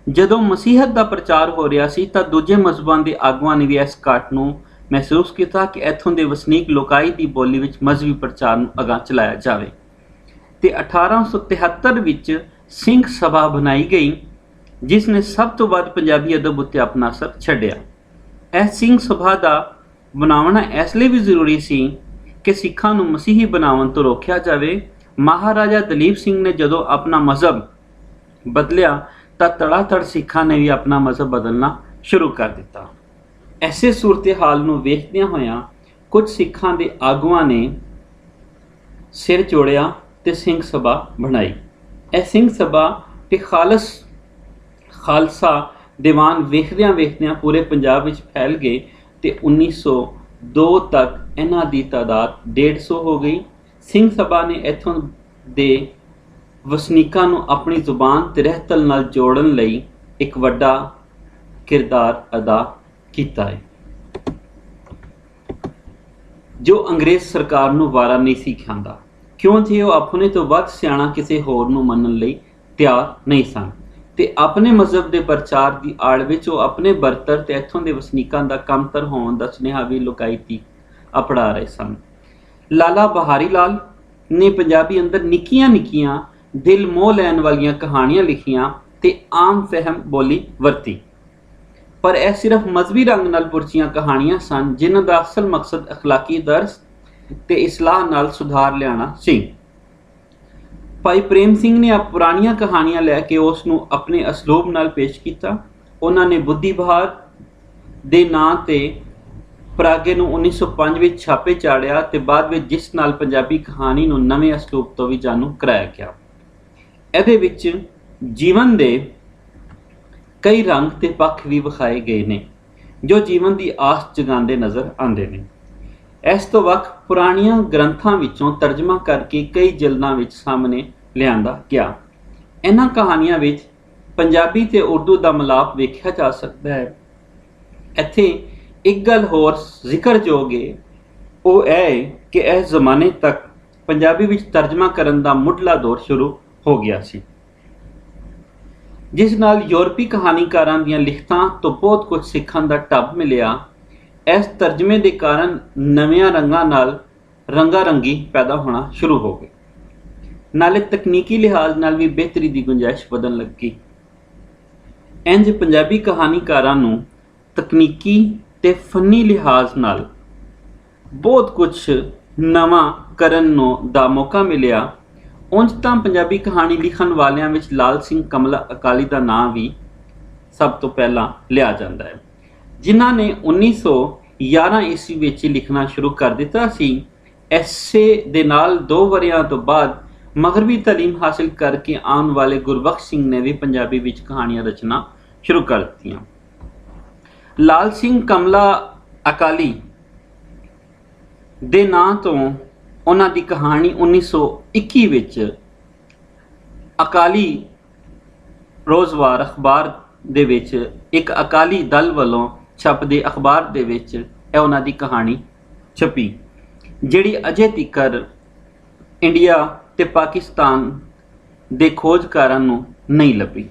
ਜਦੋਂ ਮਸੀਹਤ ਦਾ ਪ੍ਰਚਾਰ ਹੋ ਰਿਹਾ ਸੀ ਤਾਂ ਦੂਜੇ ਮਜ਼ਹਬਾਂ ਦੇ ਆਗੂਆਂ ਨੇ ਵੀ ਇਸ ਘਾਟ ਨੂੰ ਮਹਿਸੂਸ ਕੀਤਾ ਕਿ ਇੱਥੋਂ ਦੇ ਵਸਨੀਕ ਲੋਕਾਈ ਦੀ ਬੋਲੀ ਵਿੱਚ ਮਜ਼ਹਬੀ ਪ੍ਰਚਾਰ ਨੂੰ ਅਗਾਂਹ ਚਲਾਇਆ ਜਾਵੇ ਤੇ 1873 ਵਿੱਚ ਸਿੰਘ ਸਭਾ ਬਣਾਈ ਗਈ, ਜਿਸ ਨੇ ਸਭ ਤੋਂ ਵੱਧ ਪੰਜਾਬੀ ਅਦਬ ਉੱਤੇ ਆਪਣਾ ਅਸਰ ਛੱਡਿਆ। ਇਹ ਸਿੰਘ ਸਭਾ ਦਾ ਬਣਾਉਣਾ ਇਸ ਲਈ ਵੀ ਜ਼ਰੂਰੀ ਸੀ ਕਿ ਸਿੱਖਾਂ ਨੂੰ ਮਸੀਹੀ ਬਣਾਉਣ ਤੋਂ ਰੋਕਿਆ ਜਾਵੇ। ਮਹਾਰਾਜਾ ਦਲੀਪ ਸਿੰਘ ਨੇ ਜਦੋਂ ਆਪਣਾ ਮਜ਼ਹਬ ਬਦਲਿਆ ਤਾਂ ਤੜਾਤੜ ਸਿੱਖਾਂ ਨੇ ਵੀ ਆਪਣਾ ਮਜ਼ਹਬ ਬਦਲਣਾ ਸ਼ੁਰੂ ਕਰ ਦਿੱਤਾ। ਐਸੇ ਸੂਰਤ ਹਾਲ ਨੂੰ ਵੇਖਦਿਆਂ ਹੋਇਆਂ ਕੁਝ ਸਿੱਖਾਂ ਦੇ ਆਗੂਆਂ ਨੇ ਸਿਰ ਜੋੜਿਆ ਤੇ ਸਿੰਘ ਸਭਾ ਬਣਾਈ। ਇਹ ਸਿੰਘ ਸਭਾ ਤੇ ਖਾਲਸਾ ਦੀਵਾਨ ਵੇਖਦਿਆਂ ਪੂਰੇ ਪੰਜਾਬ ਵਿੱਚ ਫੈਲ ਗਏ ਤੇ 1902 ਤੱਕ ਇਹਨਾਂ ਦੀ ਤਾਦਾਦ 150 ਹੋ ਗਈ। ਸਿੰਘ ਸਭਾ ਨੇ ਇੱਥੋਂ ਦੇ ਵਸਨੀਕਾਂ ਨੂੰ ਆਪਣੀ ਜ਼ੁਬਾਨ ਤੇ ਰਹਿਤਲ ਨਾਲ ਜੋੜਨ ਲਈ ਇੱਕ ਵੱਡਾ ਕਿਰਦਾਰ ਅਦਾ ਕੀਤਾ ਹੈ, ਜੋ ਅੰਗਰੇਜ਼ ਸਰਕਾਰ ਨੂੰ ਵਾਰਾ ਨਹੀਂ ਸੀ ਖਾਂਦਾ, ਕਿਉਂਕਿ ਉਹ ਆਪਣੇ ਤੋਂ ਵੱਧ ਸਿਆਣਾ ਕਿਸੇ ਹੋਰ ਨੂੰ ਮੰਨਣ ਲਈ ਤਿਆਰ ਨਹੀਂ ਸਨ ਤੇ ਆਪਣੇ ਮਜ਼ਹਬ ਦੇ ਪ੍ਰਚਾਰ ਦੀ ਆੜ ਵਿੱਚ ਉਹ ਆਪਣੇ ਬਰਤਰ ਤੇ ਇੱਥੋਂ ਦੇ ਵਸਨੀਕਾਂ ਦਾ ਕਮਤਰ ਹੋਣ ਦਾ ਸੁਨੇਹਾ ਵੀ ਲੁਕਾਈ ਅਪੜਾ ਰਹੇ ਸਨ। ਲਾਲਾ ਬਹਾਰੀ ਲਾਲ ਨੇ ਪੰਜਾਬੀ ਅੰਦਰ ਨਿੱਕੀਆਂ ਦਿਲ ਮੋਹ ਲੈਣ ਵਾਲੀਆਂ ਕਹਾਣੀਆਂ ਲਿਖੀਆਂ ਤੇ ਆਮ ਫਹਿਮ ਬੋਲੀ ਵਰਤੀ, ਪਰ ਇਹ ਸਿਰਫ ਮਜ਼ਹਬੀ ਰੰਗ ਨਾਲ ਪੁਰਚੀਆਂ ਕਹਾਣੀਆਂ ਸਨ, ਜਿਨ੍ਹਾਂ ਦਾ ਅਸਲ ਮਕਸਦ ਅਖਲਾਕੀ ਦਰਸ ਤੇ ਇਸਲਾਹ ਨਾਲ ਸੁਧਾਰ ਲਿਆਉਣਾ ਸੀ। ਭਾਈ ਪ੍ਰੇਮ ਸਿੰਘ ਨੇ ਪੁਰਾਣੀਆਂ ਕਹਾਣੀਆਂ ਲੈ ਕੇ ਉਸ ਨੂੰ ਆਪਣੇ ਅਸਲੂਬ ਨਾਲ ਪੇਸ਼ ਕੀਤਾ। ਉਹਨਾਂ ਨੇ ਬੁੱਧੀ ਬਹਾਰ ਦੇ ਨਾਂ ਤੇ ਪਰਾਗੇ ਨੂੰ 1905 ਵਿੱਚ ਛਾਪੇ ਚਾੜਿਆ ਤੇ ਬਾਅਦ ਵਿੱਚ ਜਿਸ ਨਾਲ ਪੰਜਾਬੀ ਕਹਾਣੀ ਨੂੰ ਨਵੇਂ ਅਸਲੂਬ ਤੋਂ ਵੀ ਜਾਣੂ ਕਰਾਇਆ ਗਿਆ। ਇਹਦੇ ਵਿੱਚ ਜੀਵਨ ਦੇ ਕਈ ਰੰਗ ਤੇ ਪੱਖ ਵੀ ਵਿਖਾਏ ਗਏ ਨੇ ਜੋ ਜੀਵਨ ਦੀ ਆਸ ਜਗਾਉਂਦੇ ਨਜ਼ਰ ਆਉਂਦੇ ਨੇ। ਇਸ ਤੋਂ ਵੱਖ ਪੁਰਾਣੀਆਂ ਗ੍ਰੰਥਾਂ ਵਿੱਚੋਂ ਤਰਜਮਾ ਕਰਕੇ ਕਈ ਜਲਦਾਂ ਵਿੱਚ ਸਾਹਮਣੇ ਲਿਆਂਦਾ ਗਿਆ। ਇਹਨਾਂ ਕਹਾਣੀਆਂ ਵਿੱਚ ਪੰਜਾਬੀ ਤੇ ਉਰਦੂ ਦਾ ਮਿਲਾਪ ਵੇਖਿਆ ਜਾ ਸਕਦਾ ਹੈ। ਇੱਥੇ ਇੱਕ ਗੱਲ ਹੋਰ ਜ਼ਿਕਰਯੋਗ ਹੈ, ਉਹ ਇਹ ਕਿ ਇਸ ਜ਼ਮਾਨੇ ਤੱਕ ਪੰਜਾਬੀ ਵਿੱਚ ਤਰਜਮਾ ਕਰਨ ਦਾ ਮੁੱਢਲਾ ਦੌਰ ਸ਼ੁਰੂ ਹੋ ਗਿਆ ਸੀ, ਜਿਸ ਨਾਲ ਯੂਰਪੀ ਕਹਾਣੀਕਾਰਾਂ ਦੀਆਂ ਲਿਖਤਾਂ ਤੋਂ ਬਹੁਤ ਕੁਝ ਸਿੱਖਣ ਦਾ ਢੱਬ ਮਿਲਿਆ। ਇਸ ਤਰਜਮੇ ਦੇ ਕਾਰਨ ਨਵਿਆਂ ਰੰਗਾਂ ਨਾਲ ਰੰਗਾਰੰਗੀ ਪੈਦਾ ਹੋਣਾ ਸ਼ੁਰੂ ਹੋ ਗਈ, ਨਾਲੇ ਤਕਨੀਕੀ ਲਿਹਾਜ਼ ਨਾਲ ਵੀ ਬਿਹਤਰੀ ਦੀ ਗੁੰਜਾਇਸ਼ ਵਧਣ ਲੱਗੀ। ਇੰਜ ਪੰਜਾਬੀ ਕਹਾਣੀਕਾਰਾਂ ਨੂੰ ਤਕਨੀਕੀ ਤੇ ਫਨੀ ਲਿਹਾਜ਼ ਨਾਲ ਬਹੁਤ ਕੁਝ ਨਵਾਂ ਕਰਨ ਦਾ ਮੌਕਾ ਮਿਲਿਆ। ਉਂਝ ਤਾਂ ਪੰਜਾਬੀ ਕਹਾਣੀ ਲਿਖਣ ਵਾਲਿਆਂ ਵਿੱਚ ਲਾਲ ਸਿੰਘ ਕਮਲਾ ਅਕਾਲੀ ਦਾ ਨਾਂ ਵੀ ਸਭ ਤੋਂ ਪਹਿਲਾਂ ਲਿਆ ਜਾਂਦਾ ਹੈ, ਜਿਨ੍ਹਾਂ ਨੇ 1911 ਈਸਵੀ ਵਿੱਚ ਲਿਖਣਾ ਸ਼ੁਰੂ ਕਰ ਦਿੱਤਾ ਸੀ। ਐਸੇ ਦੇ ਨਾਲ 2 ਵਰ੍ਹਿਆਂ ਤੋਂ ਬਾਅਦ ਮਗਰਬੀ ਤਾਲੀਮ ਹਾਸਿਲ ਕਰਕੇ ਆਉਣ ਵਾਲੇ ਗੁਰਬਖਸ਼ ਸਿੰਘ ਨੇ ਵੀ ਪੰਜਾਬੀ ਵਿੱਚ ਕਹਾਣੀਆਂ ਰਚਨਾ ਸ਼ੁਰੂ ਕਰ ਦਿੱਤੀਆਂ। ਲਾਲ ਸਿੰਘ ਕਮਲਾ ਅਕਾਲੀ ਦੇ ਨਾਂ ਤੋਂ ਉਹਨਾਂ ਦੀ ਕਹਾਣੀ 1921 ਵਿੱਚ ਅਕਾਲੀ ਰੋਜ਼ਵਾਰ ਅਖਬਾਰ ਦੇ ਵਿੱਚ ਇੱਕ ਅਕਾਲੀ ਦਲ ਵੱਲੋਂ ਛਪਦੇ ਅਖਬਾਰ ਦੇ ਵਿੱਚ ਇਹ ਉਹਨਾਂ ਦੀ ਕਹਾਣੀ ਛਪੀ, ਜਿਹੜੀ ਅਜੇ ਤੀਕਰ ਇੰਡੀਆ ਤੇ ਪਾਕਿਸਤਾਨ ਦੇ ਖੋਜਕਾਰਾਂ ਨੂੰ ਨਹੀਂ ਲੱਭੀ।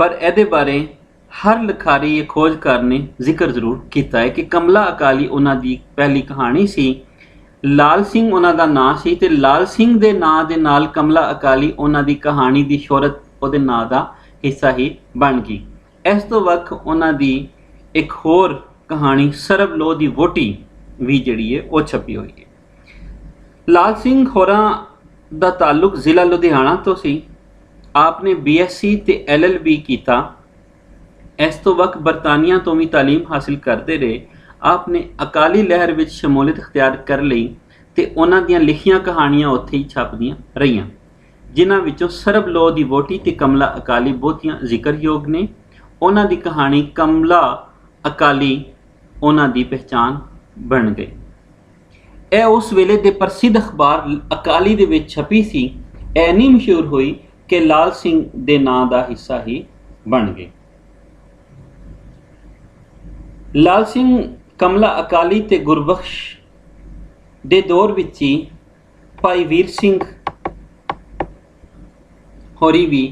ਪਰ ਇਹਦੇ ਬਾਰੇ ਹਰ ਲਿਖਾਰੀ ਜਾਂ ਖੋਜਕਾਰ ਨੇ ਜ਼ਿਕਰ ਜ਼ਰੂਰ ਕੀਤਾ ਹੈ ਕਿ ਕਮਲਾ ਅਕਾਲੀ ਉਹਨਾਂ ਦੀ ਪਹਿਲੀ ਕਹਾਣੀ ਸੀ। ਲਾਲ ਸਿੰਘ ਉਹਨਾਂ ਦਾ ਨਾਂ ਸੀ ਤੇ ਲਾਲ ਸਿੰਘ ਦੇ ਨਾਂ ਦੇ ਨਾਲ ਕਮਲਾ ਅਕਾਲੀ ਉਹਨਾਂ ਦੀ ਕਹਾਣੀ ਦੀ ਸ਼ੋਹਰਤ ਉਹਦੇ ਨਾਂ ਦਾ ਹਿੱਸਾ ਹੀ ਬਣ ਗਈ। ਇਸ ਤੋਂ ਵੱਖ ਉਹਨਾਂ ਦੀ ਇੱਕ ਹੋਰ ਕਹਾਣੀ ਸਰਬ ਲੋਹ ਦੀ ਵੋਟੀ ਵੀ ਜਿਹੜੀ ਹੈ ਉਹ ਛਪੀ ਹੋਈ ਹੈ। ਲਾਲ ਸਿੰਘ ਹੋਰਾਂ ਦਾ ਤਾਲੁਕ ਜ਼ਿਲ੍ਹਾ ਲੁਧਿਆਣਾ ਤੋਂ ਸੀ। ਆਪ ਨੇ BSc ਤੇ LLB ਕੀਤਾ। ਇਸ ਤੋਂ ਵੱਖ ਬਰਤਾਨੀਆ ਤੋਂ ਵੀ ਤਾਲੀਮ ਹਾਸਿਲ ਕਰਦੇ ਰਹੇ। ਆਪ ਨੇ ਅਕਾਲੀ ਲਹਿਰ ਵਿੱਚ ਸ਼ਮੂਲੀਅਤ ਅਖਤਿਆਰ ਕਰ ਲਈ ਤੇ ਉਹਨਾਂ ਦੀਆਂ ਲਿਖੀਆਂ ਕਹਾਣੀਆਂ ਉੱਥੇ ਹੀ ਛਪਦੀਆਂ ਰਹੀਆਂ, ਜਿਨ੍ਹਾਂ ਵਿੱਚੋਂ ਸਰਬ ਲੋਹ ਦੀ ਵੋਟੀ ਤੇ ਕਮਲਾ ਅਕਾਲੀ ਬਹੁਤੀਆਂ ਜ਼ਿਕਰਯੋਗ ਨੇ। ਉਹਨਾਂ ਦੀ ਕਹਾਣੀ ਕਮਲਾ ਅਕਾਲੀ ਉਹਨਾਂ ਦੀ ਪਹਿਚਾਣ ਬਣ ਗਈ। ਇਹ ਉਸ ਵੇਲੇ ਦੇ ਪ੍ਰਸਿੱਧ ਅਖਬਾਰ ਅਕਾਲੀ ਦੇ ਵਿੱਚ ਛਪੀ ਸੀ। ਇਹ ਇੰਨੀ ਮਸ਼ਹੂਰ ਹੋਈ ਕਿ ਲਾਲ ਸਿੰਘ ਦੇ ਨਾਂ ਦਾ ਹਿੱਸਾ ਹੀ ਬਣ ਗਈ। ਲਾਲ ਸਿੰਘ ਕਮਲਾ ਅਕਾਲੀ ਤੇ ਗੁਰਬਖਸ਼ ਦੇ ਦੌਰ ਵਿੱਚ ਹੀ ਭਾਈ ਵੀਰ ਸਿੰਘ ਹੋਰੀ ਵੀ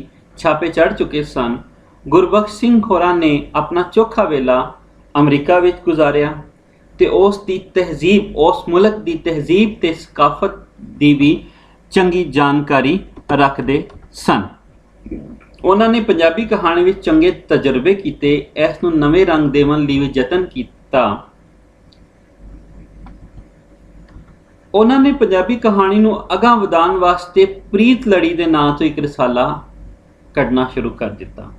ਛਾਪੇ ਚੜ੍ਹ ਚੁੱਕੇ ਸਨ। ਗੁਰਬਖਸ਼ ਸਿੰਘ ਹੋਰਾਂ ਨੇ ਆਪਣਾ ਚੋਖਾ ਵੇਲਾ ਅਮਰੀਕਾ ਵਿੱਚ ਗੁਜ਼ਾਰਿਆ ਤੇ ਉਸ ਦੀ ਤਹਿਜ਼ੀਬ, ਉਸ ਮੁਲਕ ਦੀ ਤਹਿਜ਼ੀਬ ਤੇ ਸਕਾਫਤ ਦੀ ਵੀ ਚੰਗੀ ਜਾਣਕਾਰੀ ਰੱਖਦੇ ਸਨ। ਉਹਨਾਂ ਨੇ ਪੰਜਾਬੀ ਕਹਾਣੀ ਵਿੱਚ ਚੰਗੇ ਤਜਰਬੇ ਕੀਤੇ, ਇਸ ਨੂੰ ਨਵੇਂ ਰੰਗ ਦੇਣ ਲਈ ਵੀ ਯਤਨ ਕੀਤਾ। ਉਹਨਾਂ ਨੇ ਪੰਜਾਬੀ ਕਹਾਣੀ ਨੂੰ ਅਗਾਂਹ ਵਧਾਉਣ ਵਾਸਤੇ ਪ੍ਰੀਤ ਲੜੀ ਦੇ ਨਾਂ ਤੋਂ ਇੱਕ ਰਸਾਲਾ ਕੱਢਣਾ ਸ਼ੁਰੂ ਕਰ ਦਿੱਤਾ।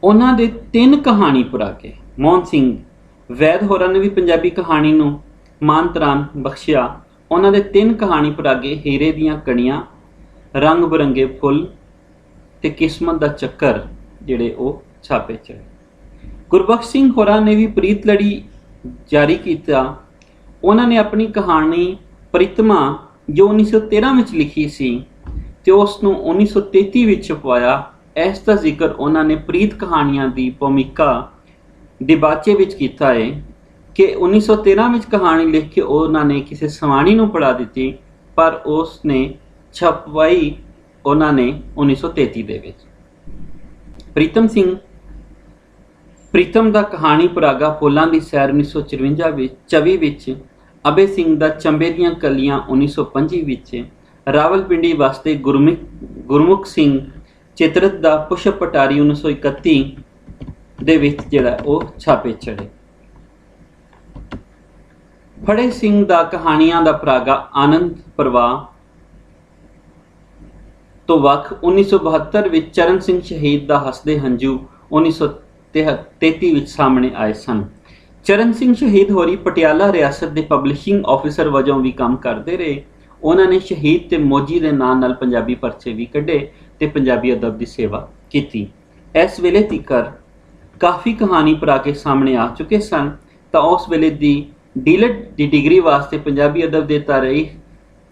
ਉਹਨਾਂ ਦੇ 3 ਕਹਾਣੀ ਪੁਰਾਕੇ ਮੋਹਨ ਸਿੰਘ ਵੈਦ ਹੋਰਾਂ ਨੇ ਵੀ ਪੰਜਾਬੀ ਕਹਾਣੀ ਨੂੰ ਮਾਨ ਤਾਣ ਬਖਸ਼ਿਆ। ਉਹਨਾਂ ਦੇ 3 ਕਹਾਣੀ ਪੁਰਾਕੇ ਹੀਰੇ ਦੀਆਂ ਕਣੀਆਂ, ਰੰਗ ਬਰੰਗੇ ਫੁੱਲ ਤੇ ਕਿਸਮਤ ਦਾ ਚੱਕਰ ਜਿਹੜੇ ਉਹ ਛਾਪੇ ਚੜੇ। ਗੁਰਬਖਸ਼ ਸਿੰਘ ਹੋਰਾਂ ਨੇ ਵੀ ਪ੍ਰੀਤ ਲੜੀ ਜਾਰੀ ਕੀਤਾ। ਉਹਨਾਂ ਨੇ ਆਪਣੀ ਕਹਾਣੀ ਪ੍ਰੀਤਮਾ ਜੋ 1913 ਵਿੱਚ ਲਿਖੀ ਸੀ ਤੇ ਉਸ ਨੂੰ 1933 ਵਿੱਚ ਛਪਵਾਇਆ। ਇਸ ਦਾ ਜ਼ਿਕਰ ਉਹਨਾਂ ਨੇ ਪ੍ਰੀਤ ਕਹਾਣੀਆਂ ਦੀ ਭੂਮਿਕਾ ਦਿਬਾਚੇ ਵਿੱਚ ਕੀਤਾ ਹੈ ਕਿ 1913 ਵਿੱਚ ਕਹਾਣੀ ਲਿਖ ਕੇ ਉਹਨਾਂ ਨੇ ਕਿਸੇ ਸਵਾਣੀ ਨੂੰ ਪੜ੍ਹਾ ਦਿੱਤੀ, ਪਰ ਉਸ ਨੇ ਛਪਵਾਈ ਉਹਨਾਂ ਨੇ 1933 ਦੇ ਵਿੱਚ। ਪ੍ਰੀਤਮ ਦਾ ਕਹਾਣੀ ਪਰਾਗਾ ਫੁੱਲਾਂ ਦੀ ਸੈਰ 1954 ਵਿੱਚ, ਅਬੇ ਸਿੰਘ ਦਾ ਚੰਬੇ ਦੀਆਂ ਕਲੀਆਂ 1925 ਵਿੱਚ, ਰਾਵਲਪਿੰਡੀ ਵਾਸਤੇ ਗੁਰਮੁਖ ਸਿੰਘ ਚਿਤਰਤ ਦਾ ਪੁਸ਼ਪ ਪਟਾਰੀ 1931 ਦੇ ਵਿੱਚ ਜਿਹੜਾ ਉਹ ਛਾਪੇ ਚੜੇ। ਫੜੇ ਸਿੰਘ ਦਾ ਕਹਾਣੀਆਂ ਦਾ ਪਰਾਗਾ ਆਨੰਦ ਪ੍ਰਵਾਹ ਤੋਂ ਵੱਖ 1972 ਵਿੱਚ ਚਰਨ ਸਿੰਘ ਸ਼ਹੀਦ ਦਾ ਹੱਸਦੇ ਹੰਝੂ 1933 ਵਿੱਚ ਸਾਹਮਣੇ ਆਏ ਸਨ। ਚਰਨ ਸਿੰਘ ਸ਼ਹੀਦ ਹੋਰੀ ਪਟਿਆਲਾ ਰਿਆਸਤ ਦੇ ਪਬਲਿਸ਼ਿੰਗ ਆਫਿਸਰ ਵਜੋਂ ਵੀ ਕੰਮ ਕਰਦੇ ਰਹੇ। ਉਹਨਾਂ ਨੇ ਸ਼ਹੀਦ ਤੇ ਮੋਜੀ ਦੇ ਨਾਂ ਨਾਲ ਪੰਜਾਬੀ ਪਰਚੇ ਵੀ ਕੱਢੇ ਤੇ ਪੰਜਾਬੀ ਅਦਬ ਦੀ ਸੇਵਾ ਕੀਤੀ। ਇਸ ਵੇਲੇ ਤੀਕਰ ਕਾਫੀ ਕਹਾਣੀ ਪਰਾਕੇ ਸਾਹਮਣੇ ਆ ਚੁੱਕੇ ਸਨ ਤਾਂ ਉਸ ਵੇਲੇ ਦੀ ਡੀਲਟ ਦੀ ਡਿਗਰੀ ਵਾਸਤੇ ਪੰਜਾਬੀ ਅਦਬ ਦੇ ਤਾਰੀਖ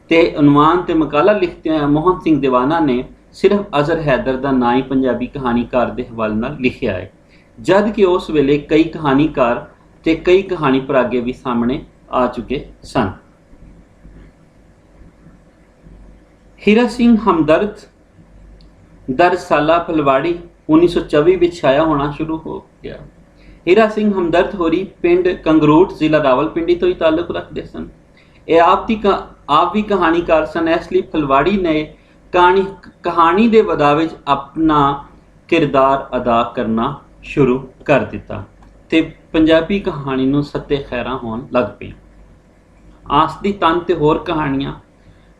ਤੇ ਉਨਵਾਨ ਤੇ ਮਕਾਲਾ ਲਿਖਦੇ ਹੋਏ ਮੋਹਨ ਸਿੰਘ ਦੀਵਾਨਾ ਨੇ ਸਿਰਫ ਅਜ਼ਹਰ ਹੈਦਰ ਦਾ ਨਾਂ ਹੀ ਪੰਜਾਬੀ ਕਹਾਣੀਕਾਰ ਦੇ ਹਵਾਲੇ ਨਾਲ ਲਿਖਿਆ ਹੈ, ਜਦ ਕਿ ਉਸ ਵੇਲੇ ਕਈ ਕਹਾਣੀਕਾਰ ਤੇ ਕਈ ਕਹਾਣੀ ਪਰਾਗੇ ਵੀ ਸਾਹਮਣੇ ਆ ਚੁੱਕੇ ਸਨ। ਹੀਰਾ ਸਿੰਘ ਹਮਦਰਦ ਦਾ ਰਸਾਲਾ ਫਲਵਾੜੀ 1924 ਵਿੱਚ ਛਾਇਆ ਹੋਣਾ ਸ਼ੁਰੂ ਹੋ ਗਿਆ। ਹੀਰਾ ਸਿੰਘ ਹਮਦਰਦ ਹੋਰੀ ਪਿੰਡ ਕੰਗਰੂਟ, ਜ਼ਿਲ੍ਹਾ ਰਾਵਲਪਿੰਡੀ ਤੋਂ ਹੀ ਤਾਲੁਕ ਰੱਖਦੇ ਸਨ। ਇਹ ਆਪ ਵੀ ਕਹਾਣੀਕਾਰ ਸਨ, ਇਸ ਲਈ ਫਲਵਾੜੀ ਨੇ ਕਹਾਣੀ ਦੇ ਵਧਾ ਵਿੱਚ ਆਪਣਾ ਕਿਰਦਾਰ ਅਦਾ ਕਰਨਾ ਸ਼ੁਰੂ ਕਰ ਦਿੱਤਾ ਤੇ ਪੰਜਾਬੀ ਕਹਾਣੀ ਨੂੰ ਸੱਤੇ ਖੈਰਾਂ ਹੋਣ ਲੱਗ ਪਈ। ਆਸ ਦੀ ਤਨ ਤੇ ਹੋਰ ਕਹਾਣੀਆਂ,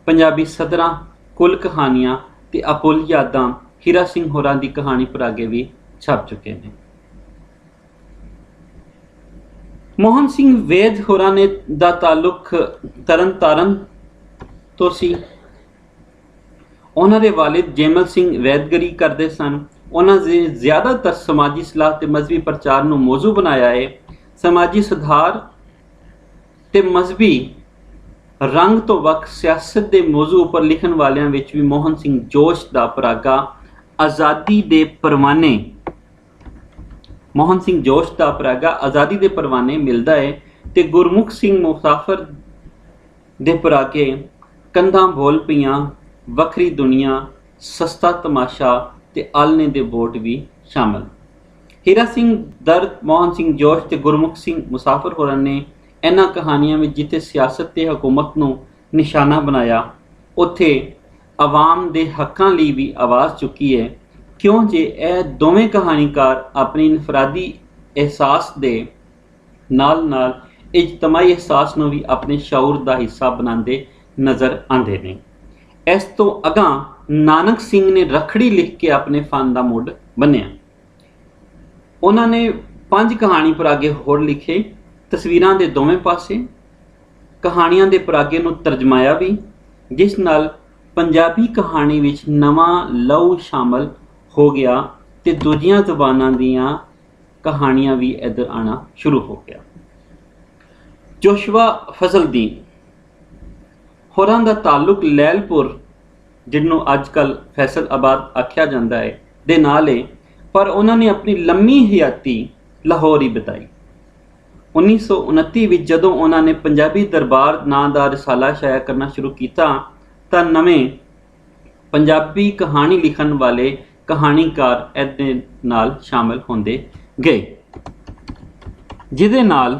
ਪੰਜਾਬੀ ਸਦਰਾਂ, ਕੁੱਲ ਕਹਾਣੀਆਂ ਤੇ ਅਪੁੱਲ ਯਾਦਾਂ ਹੀਰਾ ਸਿੰਘ ਹੋਰਾਂ ਦੀ ਕਹਾਣੀ ਪਰਾਗੇ ਵੀ ਛਪ ਚੁੱਕੇ ਨੇ। ਮੋਹਨ ਸਿੰਘ ਵੈਦ ਹੋਰਾਂ ਨੇ ਦਾ ਤਾਲੁਕ ਤਰਨਤਾਰਨ ਤੋਂ ਸੀ। ਉਹਨਾਂ ਦੇ ਵਾਲਿਦ ਜੈਮਲ ਸਿੰਘ ਵੈਦਗਰੀ ਕਰਦੇ ਸਨ। ਉਹਨਾਂ ਨੇ ਜ਼ਿਆਦਾਤਰ ਸਮਾਜੀ ਸਲਾਹ ਤੇ ਮਜ਼ਹਬੀ ਪ੍ਰਚਾਰ ਨੂੰ ਮੌਜੂ ਬਣਾਇਆ ਹੈ। ਸਮਾਜੀ ਸੁਧਾਰ ਤੇ ਮਜ਼ਹਬੀ ਰੰਗ ਤੋਂ ਵੱਖ ਸਿਆਸਤ ਦੇ ਮੌਜੂ ਉੱਪਰ ਲਿਖਣ ਵਾਲਿਆਂ ਵਿੱਚ ਵੀ ਮੋਹਨ ਸਿੰਘ ਜੋਸ਼ ਦਾ ਪਰਾਗਾ ਆਜ਼ਾਦੀ ਦੇ ਪਰਵਾਨੇ ਮਿਲਦਾ ਹੈ ਤੇ ਗੁਰਮੁਖ ਸਿੰਘ ਮੁਸਾਫਰ ਦੇ ਪਰਾਗੇ ਕੰਧਾਂ ਬੋਲ ਪਈਆਂ, ਵੱਖਰੀ ਦੁਨੀਆ, ਸਸਤਾ ਤਮਾਸ਼ਾ ਤੇ ਆਲਣੇ ਦੇ ਬੋਟ ਵੀ ਸ਼ਾਮਲ। ਹੀਰਾ ਸਿੰਘ ਦਰਦ, ਮੋਹਨ ਸਿੰਘ ਜੋਸ਼ ਤੇ ਗੁਰਮੁਖ ਸਿੰਘ ਮੁਸਾਫਰ ਹੋਰਾਂ ਨੇ ਇਹਨਾਂ ਕਹਾਣੀਆਂ ਵਿੱਚ ਜਿੱਥੇ ਸਿਆਸਤ ਤੇ ਹਕੂਮਤ ਨੂੰ ਨਿਸ਼ਾਨਾ ਬਣਾਇਆ, ਉੱਥੇ ਆਵਾਮ ਦੇ ਹੱਕਾਂ ਲਈ ਵੀ ਆਵਾਜ਼ ਚੁੱਕੀ ਹੈ, ਕਿਉਂ ਜੇ ਇਹ ਦੋਵੇਂ ਕਹਾਣੀਕਾਰ ਆਪਣੀ ਇਨਫਰਾਦੀ ਅਹਿਸਾਸ ਦੇ ਨਾਲ ਇਜਤਮਾਈ ਅਹਿਸਾਸ ਨੂੰ ਵੀ ਆਪਣੇ ਸ਼ਊਰ ਦਾ ਹਿੱਸਾ ਬਣਾਉਂਦੇ ਨਜ਼ਰ ਆਉਂਦੇ ਨੇ। ਇਸ ਤੋਂ ਅਗਾਂਹ ਨਾਨਕ ਸਿੰਘ ਨੇ ਰੱਖੜੀ ਲਿਖ ਕੇ ਆਪਣੇ ਫਨ ਦਾ ਮੁੱਢ ਬੰਨਿਆ। ਉਹਨਾਂ ਨੇ 5 ਕਹਾਣੀ ਪਰਾਗੇ ਹੋਰ ਲਿਖੇ, ਤਸਵੀਰਾਂ ਦੇ ਦੋਵੇਂ ਪਾਸੇ, ਕਹਾਣੀਆਂ ਦੇ ਪਰਾਗੇ ਨੂੰ ਤਰਜਮਾਇਆ ਵੀ, ਜਿਸ ਨਾਲ ਪੰਜਾਬੀ ਕਹਾਣੀ ਵਿੱਚ ਨਵਾਂ ਲਹੂ ਸ਼ਾਮਲ ਹੋ ਗਿਆ ਤੇ ਦੂਜੀਆਂ ਜ਼ੁਬਾਨਾਂ ਦੀਆਂ ਕਹਾਣੀਆਂ ਵੀ ਇੱਧਰ ਆਉਣਾ ਸ਼ੁਰੂ ਹੋ ਗਿਆ। ਜੋਸ਼ਵਾ ਫਜ਼ਲਦੀਨ ਹੋਰਾਂ ਦਾ ਤਾਲੁਕ ਲੈਲਪੁਰ, ਜਿਹਨੂੰ ਅੱਜ ਕੱਲ੍ਹ ਫੈਸਲਾਬਾਦ ਆਖਿਆ ਜਾਂਦਾ ਹੈ, ਦੇ ਨਾਲ ਹੈ, ਪਰ ਉਹਨਾਂ ਨੇ ਆਪਣੀ ਲੰਮੀ ਹਯਾਤੀ ਲਾਹੌਰ ਹੀ ਬਿਤਾਈ। 1929 ਵਿੱਚ ਜਦੋਂ ਉਹਨਾਂ ਨੇ ਪੰਜਾਬੀ ਦਰਬਾਰ ਨਾਂ ਦਾ ਰਸਾਲਾ ਸ਼ਾਇਆ ਕਰਨਾ ਸ਼ੁਰੂ ਕੀਤਾ ਤਾਂ ਨਵੇਂ ਪੰਜਾਬੀ ਕਹਾਣੀ ਲਿਖਣ ਵਾਲੇ ਕਹਾਣੀਕਾਰ ਇਹਦੇ ਨਾਲ ਸ਼ਾਮਲ ਹੁੰਦੇ ਗਏ, ਜਿਹਦੇ ਨਾਲ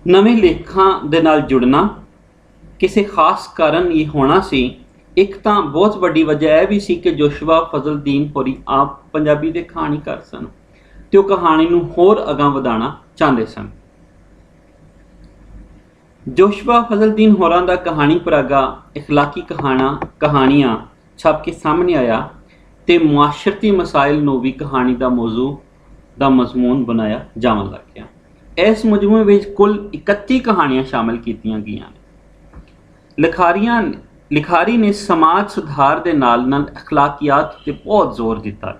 ਨਵੇਂ ਲੇਖਾਂ ਦੇ ਨਾਲ ਜੁੜਨਾ ਕਿਸੇ ਖਾਸ ਕਾਰਨ ਇਹ ਹੋਣਾ ਸੀ। ਇੱਕ ਤਾਂ ਬਹੁਤ ਵੱਡੀ ਵਜ੍ਹਾ ਇਹ ਵੀ ਸੀ ਕਿ ਜੋਸ਼ਵਾ ਫਜ਼ਲਦੀਨ ਹੋਰੀ ਆਪ ਪੰਜਾਬੀ ਦੇ ਕਹਾਣੀਕਾਰ ਸਨ ਤੇ ਉਹ ਕਹਾਣੀ ਨੂੰ ਹੋਰ ਅਗਾਂਹ ਵਧਾਉਣਾ ਚਾਹੁੰਦੇ ਸਨ। ਜੋਸ਼ਵਾ ਫਜ਼ਲਦੀਨ ਹੋਰਾਂ ਦਾ ਕਹਾਣੀ ਪਰਾਗਾ ਇਖਲਾਕੀ ਕਹਾਣੀਆਂ ਛਪ ਕੇ ਸਾਹਮਣੇ ਆਇਆ ਤੇ ਮੁਆਸ਼ਰਤੀ ਮਸਾਇਲ ਨੂੰ ਵੀ ਕਹਾਣੀ ਦਾ ਮੌਜੂ ਦਾ ਮਜ਼ਮੂਨ ਬਣਾਇਆ ਜਾਣ ਲੱਗ ਗਿਆ। ਇਸ ਮਜਮੂਏ ਵਿੱਚ ਕੁੱਲ 31 ਕਹਾਣੀਆਂ ਸ਼ਾਮਲ ਕੀਤੀਆਂ ਗਈਆਂ ਨੇ। ਲਿਖਾਰੀ ਨੇ ਸਮਾਜ ਸੁਧਾਰ ਦੇ ਨਾਲ ਨਾਲ ਅਖਲਾਕੀਆਤ ਤੇ ਬਹੁਤ ਜ਼ੋਰ ਦਿੱਤਾ।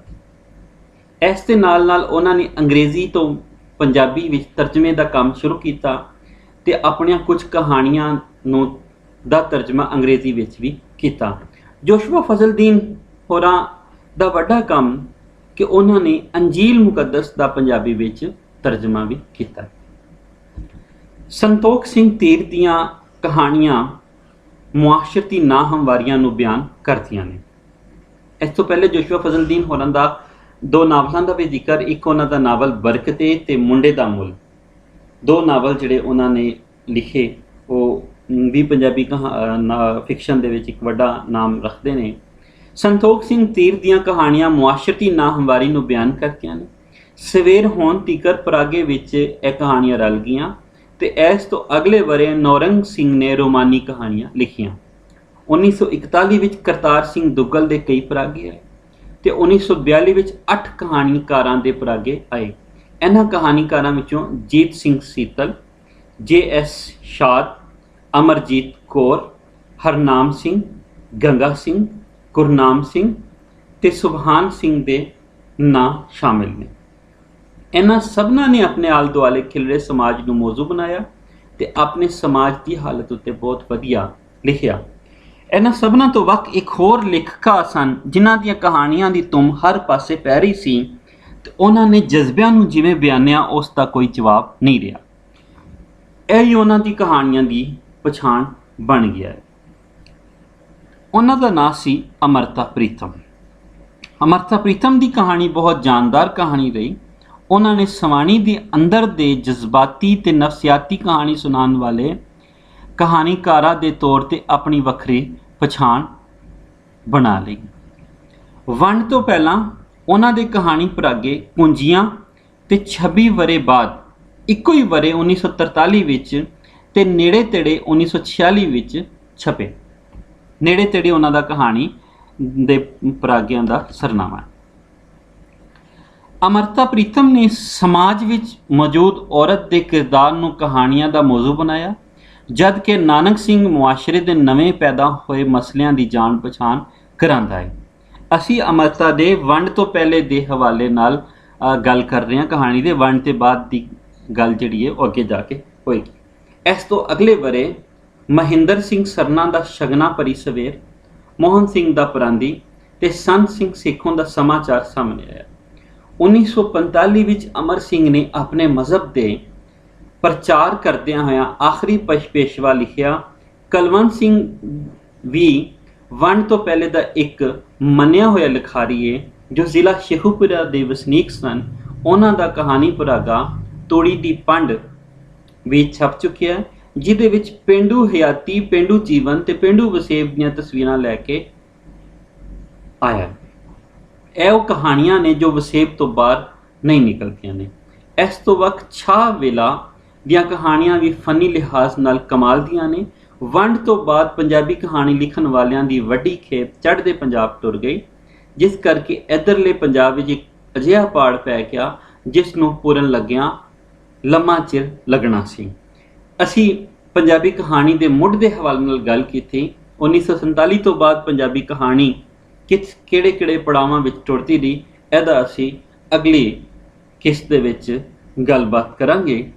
ਇਸ ਦੇ ਨਾਲ ਨਾਲ ਉਹਨਾਂ ਨੇ ਅੰਗਰੇਜ਼ੀ ਤੋਂ ਪੰਜਾਬੀ ਵਿੱਚ ਤਰਜਮੇ ਦਾ ਕੰਮ ਸ਼ੁਰੂ ਕੀਤਾ ਤੇ ਆਪਣੀਆਂ ਕੁਝ ਕਹਾਣੀਆਂ ਨੂੰ ਦਾ ਤਰਜਮਾ ਅੰਗਰੇਜ਼ੀ ਵਿੱਚ ਵੀ ਕੀਤਾ। ਜੋਸ਼ਵਾ ਫਜ਼ਲਦੀਨ ਹੋਰਾਂ ਦਾ ਵੱਡਾ ਕੰਮ ਕਿ ਉਹਨਾਂ ਨੇ ਅੰਜੀਲ ਮੁਕੱਦਸ ਦਾ ਪੰਜਾਬੀ ਵਿੱਚ ਤਰਜਮਾ ਵੀ ਕੀਤਾ। ਸੰਤੋਖ ਸਿੰਘ ਧੀਰ ਦੀਆਂ ਕਹਾਣੀਆਂ ਮੁਆਸ਼ਰਤੀ ਨਾਹਮਵਾਰੀਆਂ ਨੂੰ ਬਿਆਨ ਕਰਦੀਆਂ ਨੇ। ਇਸ ਤੋਂ ਪਹਿਲੇ ਜੋਸ਼ਵਾ ਫਜ਼ਲਦੀਨ ਹੋਰਾਂ ਦਾ 2 ਨਾਵਲਾਂ ਦਾ ਵੀ ਜ਼ਿਕਰ, ਇੱਕ ਉਹਨਾਂ ਦਾ ਨਾਵਲ ਬਰਕਤੇ ਤੇ ਮੁੰਡੇ ਦਾ ਮੁੱਲ, 2 ਨਾਵਲ ਜਿਹੜੇ ਉਹਨਾਂ ਨੇ ਲਿਖੇ ਉਹ ਵੀ ਪੰਜਾਬੀ ਫਿਕਸ਼ਨ ਦੇ ਵਿੱਚ ਇੱਕ ਵੱਡਾ ਨਾਮ ਰੱਖਦੇ ਨੇ। ਸੰਤੋਖ ਸਿੰਘ ਧੀਰ ਦੀਆਂ ਕਹਾਣੀਆਂ ਮੁਆਸ਼ਰਤੀ ਨਾਹਮਵਾਰੀ ਨੂੰ ਬਿਆਨ ਕਰਦੀਆਂ ਨੇ। ਸਵੇਰ ਹੋਣ ਤੀਕਰ ਪਰਾਗੇ ਵਿੱਚ ਇਹ ਕਹਾਣੀਆਂ ਰਲ ਗਈਆਂ ਤੇ ਇਸ ਤੋਂ ਅਗਲੇ ਵਰੇ ਨੌਰੰਗ ਸਿੰਘ ਨੇ ਰੋਮਾਨੀ ਕਹਾਣੀਆਂ ਲਿਖੀਆਂ। 1941 ਵਿੱਚ ਕਰਤਾਰ ਸਿੰਘ ਦੁੱਗਲ ਦੇ ਕਈ ਪਰਾਗੇ ਆਏ ਤੇ 1942 ਵਿੱਚ 8 ਕਹਾਣੀਕਾਰਾਂ ਦੇ ਪਰਾਗੇ ਆਏ। ਇਹਨਾਂ ਕਹਾਣੀਕਾਰਾਂ ਵਿੱਚੋਂ ਜੀਤ ਸਿੰਘ ਸੀਤਲ, JS ਸ਼ਾਦ, ਅਮਰਜੀਤ ਕੌਰ, ਹਰਨਾਮ ਸਿੰਘ, ਗੰਗਾ ਸਿੰਘ, ਗੁਰਨਾਮ ਸਿੰਘ ਤੇ ਸੁਭਾਨ ਸਿੰਘ ਦੇ ਨਾਂ ਸ਼ਾਮਿਲ ਨੇ। ਇਹਨਾਂ ਸਭਨਾਂ ਨੇ ਆਪਣੇ ਆਲੇ ਦੁਆਲੇ ਖਿਲਰੇ ਸਮਾਜ ਨੂੰ ਮੌਜੂ ਬਣਾਇਆ ਤੇ ਆਪਣੇ ਸਮਾਜ ਦੀ ਹਾਲਤ ਉੱਤੇ ਬਹੁਤ ਵਧੀਆ ਲਿਖਿਆ। ਇਹਨਾਂ ਸਭਨਾਂ ਤੋਂ ਵੱਖ ਇੱਕ ਹੋਰ ਲੇਖਕਾਂ ਸਨ ਜਿਨ੍ਹਾਂ ਦੀਆਂ ਕਹਾਣੀਆਂ ਦੀ ਧੁੰਮ ਹਰ ਪਾਸੇ ਪੈ ਰਹੀ ਸੀ ਤੇ ਉਹਨਾਂ ਨੇ ਜਜ਼ਬਿਆਂ ਨੂੰ ਜਿਵੇਂ ਬਿਆਨਿਆ ਉਸ ਦਾ ਕੋਈ ਜਵਾਬ ਨਹੀਂ ਰਿਹਾ। ਇਹ ਹੀ ਉਹਨਾਂ ਦੀ ਕਹਾਣੀਆਂ ਦੀ ਪਛਾਣ ਬਣ ਗਿਆ ਹੈ। ਉਹਨਾਂ ਦਾ ਨਾਂ ਸੀ ਅਮਰਤਾ ਪ੍ਰੀਤਮ। ਅਮਰਤਾ ਪ੍ਰੀਤਮ ਦੀ ਕਹਾਣੀ ਬਹੁਤ ਜਾਨਦਾਰ ਕਹਾਣੀ ਰਹੀ। ਉਹਨਾਂ ਨੇ ਸਵਾਣੀ ਦੇ ਅੰਦਰ ਦੇ ਜਜ਼ਬਾਤੀ ਤੇ ਨਫਸਿਆਤੀ ਕਹਾਣੀ ਸੁਣਾਉਣ ਵਾਲੇ ਕਹਾਣੀਕਾਰਾਂ ਦੇ ਤੌਰ ਤੇ ਆਪਣੀ ਵੱਖਰੀ ਪਛਾਣ ਬਣਾ ਲਈ। ਵੰਡ ਤੋਂ ਪਹਿਲਾਂ ਉਹਨਾਂ ਦੇ ਕਹਾਣੀ ਪਰਾਗੇ ਕੁੰਜੀਆਂ ਤੇ 26 ਵਰੇ ਬਾਅਦ ਇੱਕੋ ਹੀ ਵਰੇ 1943 ਵਿੱਚ ਤੇ ਨੇੜੇ ਤੇੜੇ 1946 ਵਿੱਚ ਛਪੇ। ਨੇੜੇ ਤੇੜੇ ਉਹਨਾਂ ਦਾ ਕਹਾਣੀ ਦੇ ਪਰਾਗਿਆਂ ਦਾ ਸਰਨਾਮਾ। ਅਮਰਤਾ ਪ੍ਰੀਤਮ ਨੇ ਸਮਾਜ ਵਿੱਚ ਮੌਜੂਦ ਔਰਤ ਦੇ ਕਿਰਦਾਰ ਨੂੰ ਕਹਾਣੀਆਂ ਦਾ ਮੌਜੂ ਬਣਾਇਆ, ਜਦ ਕਿ ਨਾਨਕ ਸਿੰਘ ਮੁਆਸ਼ਰੇ ਦੇ ਨਵੇਂ ਪੈਦਾ ਹੋਏ ਮਸਲਿਆਂ ਦੀ ਜਾਣ ਪਛਾਣ ਕਰਾਂਦਾ ਹੈ। ਅਸੀਂ ਅਮਰਤਾ ਦੇ ਵੰਡ ਤੋਂ ਪਹਿਲੇ ਦੇ ਹਵਾਲੇ ਨਾਲ ਗੱਲ ਕਰ ਰਹੇ ਹਾਂ। ਕਹਾਣੀ ਦੇ ਵੰਡ ਤੇ ਬਾਅਦ ਦੀ ਗੱਲ ਜਿਹੜੀ ਹੈ ਉਹ ਅੱਗੇ ਜਾ ਕੇ ਹੋਏਗੀ। ਇਸ ਤੋਂ ਅਗਲੇ ਵਰੇ ਮਹਿੰਦਰ ਸਿੰਘ ਸਰਨਾ ਦਾ ਸ਼ਗਨਾ ਭਰੀ ਸਵੇਰ, ਮੋਹਨ ਸਿੰਘ ਦਾ ਪਰਾਂਦੀ ਤੇ ਸੰਤ ਸਿੰਘ ਸੇਖੋਂ ਦਾ ਸਮਾਚਾਰ ਸਾਹਮਣੇ ਆਇਆ। 1945 ਵਿੱਚ ਅਮਰ ਸਿੰਘ ਨੇ ਆਪਣੇ ਮਜ਼ਹਬ ਦੇ ਪ੍ਰਚਾਰ ਕਰਦਿਆਂ ਹੋਇਆਂ ਆਖਰੀ ਪੇਸ਼ਵਾ ਲਿਖਿਆ। ਕਲਵੰਤ ਸਿੰਘ ਵੀ ਵੰਡ ਤੋਂ ਪਹਿਲੇ ਦਾ ਇੱਕ ਮੰਨਿਆ ਹੋਇਆ ਲਿਖਾਰੀ ਹੈ ਜੋ ਜ਼ਿਲ੍ਹਾ ਸ਼ੇਖੂਪੁਰਾ ਦੇ ਵਸਨੀਕ ਸਨ। ਉਹਨਾਂ ਦਾ ਕਹਾਣੀ ਪਰਾਗਾ ਤੋੜੀ ਦੀ ਪੰਡ ਵੀ ਛਪ ਚੁੱਕਿਆ, ਜਿਹਦੇ ਵਿੱਚ ਪੇਂਡੂ ਹਯਾਤੀ, ਪੇਂਡੂ ਜੀਵਨ ਤੇ ਪੇਂਡੂ ਵਸੇਬ ਦੀਆਂ ਤਸਵੀਰਾਂ ਲੈ ਕੇ ਆਇਆ। ਇਹ ਉਹ ਕਹਾਣੀਆਂ ਨੇ ਜੋ ਵਸੇਬ ਤੋਂ ਬਾਹਰ ਨਹੀਂ ਨਿਕਲਦੀਆਂ ਨੇ। ਇਸ ਤੋਂ ਵਕਤ ਛਾਹ ਵੇਲਾ ਦੀਆਂ ਕਹਾਣੀਆਂ ਵੀ ਫਨੀ ਲਿਹਾਜ਼ ਨਾਲ ਕਮਾਲ ਦੀਆਂ ਨੇ। ਵੰਡ ਤੋਂ ਬਾਅਦ ਪੰਜਾਬੀ ਕਹਾਣੀ ਲਿਖਣ ਵਾਲਿਆਂ ਦੀ ਵੱਡੀ ਖੇਪ ਚੜ੍ਹਦੇ ਪੰਜਾਬ ਟੁਰ ਗਈ, ਜਿਸ ਕਰਕੇ ਇੱਧਰਲੇ ਪੰਜਾਬ ਵਿੱਚ ਇੱਕ ਅਜਿਹਾ ਪਾੜ ਪੈ ਗਿਆ ਜਿਸ ਨੂੰ ਪੂਰਨ ਲੱਗਿਆਂ ਲੰਮਾ ਚਿਰ ਲੱਗਣਾ ਸੀ। ਅਸੀਂ ਪੰਜਾਬੀ ਕਹਾਣੀ ਦੇ ਮੁੱਢ ਦੇ ਹਵਾਲੇ ਨਾਲ ਗੱਲ ਕੀਤੀ। 1947 ਤੋਂ ਬਾਅਦ ਪੰਜਾਬੀ ਕਹਾਣੀ ਕਿਹੜੇ ਪੜਾਵਾਂ ਵਿੱਚ ਟੁਰਦੀ ਰਹੀ, ਇਹਦਾ ਅਸੀਂ ਅਗਲੀ ਕਿਸ਼ਤ ਦੇ ਵਿੱਚ ਗੱਲਬਾਤ ਕਰਾਂਗੇ।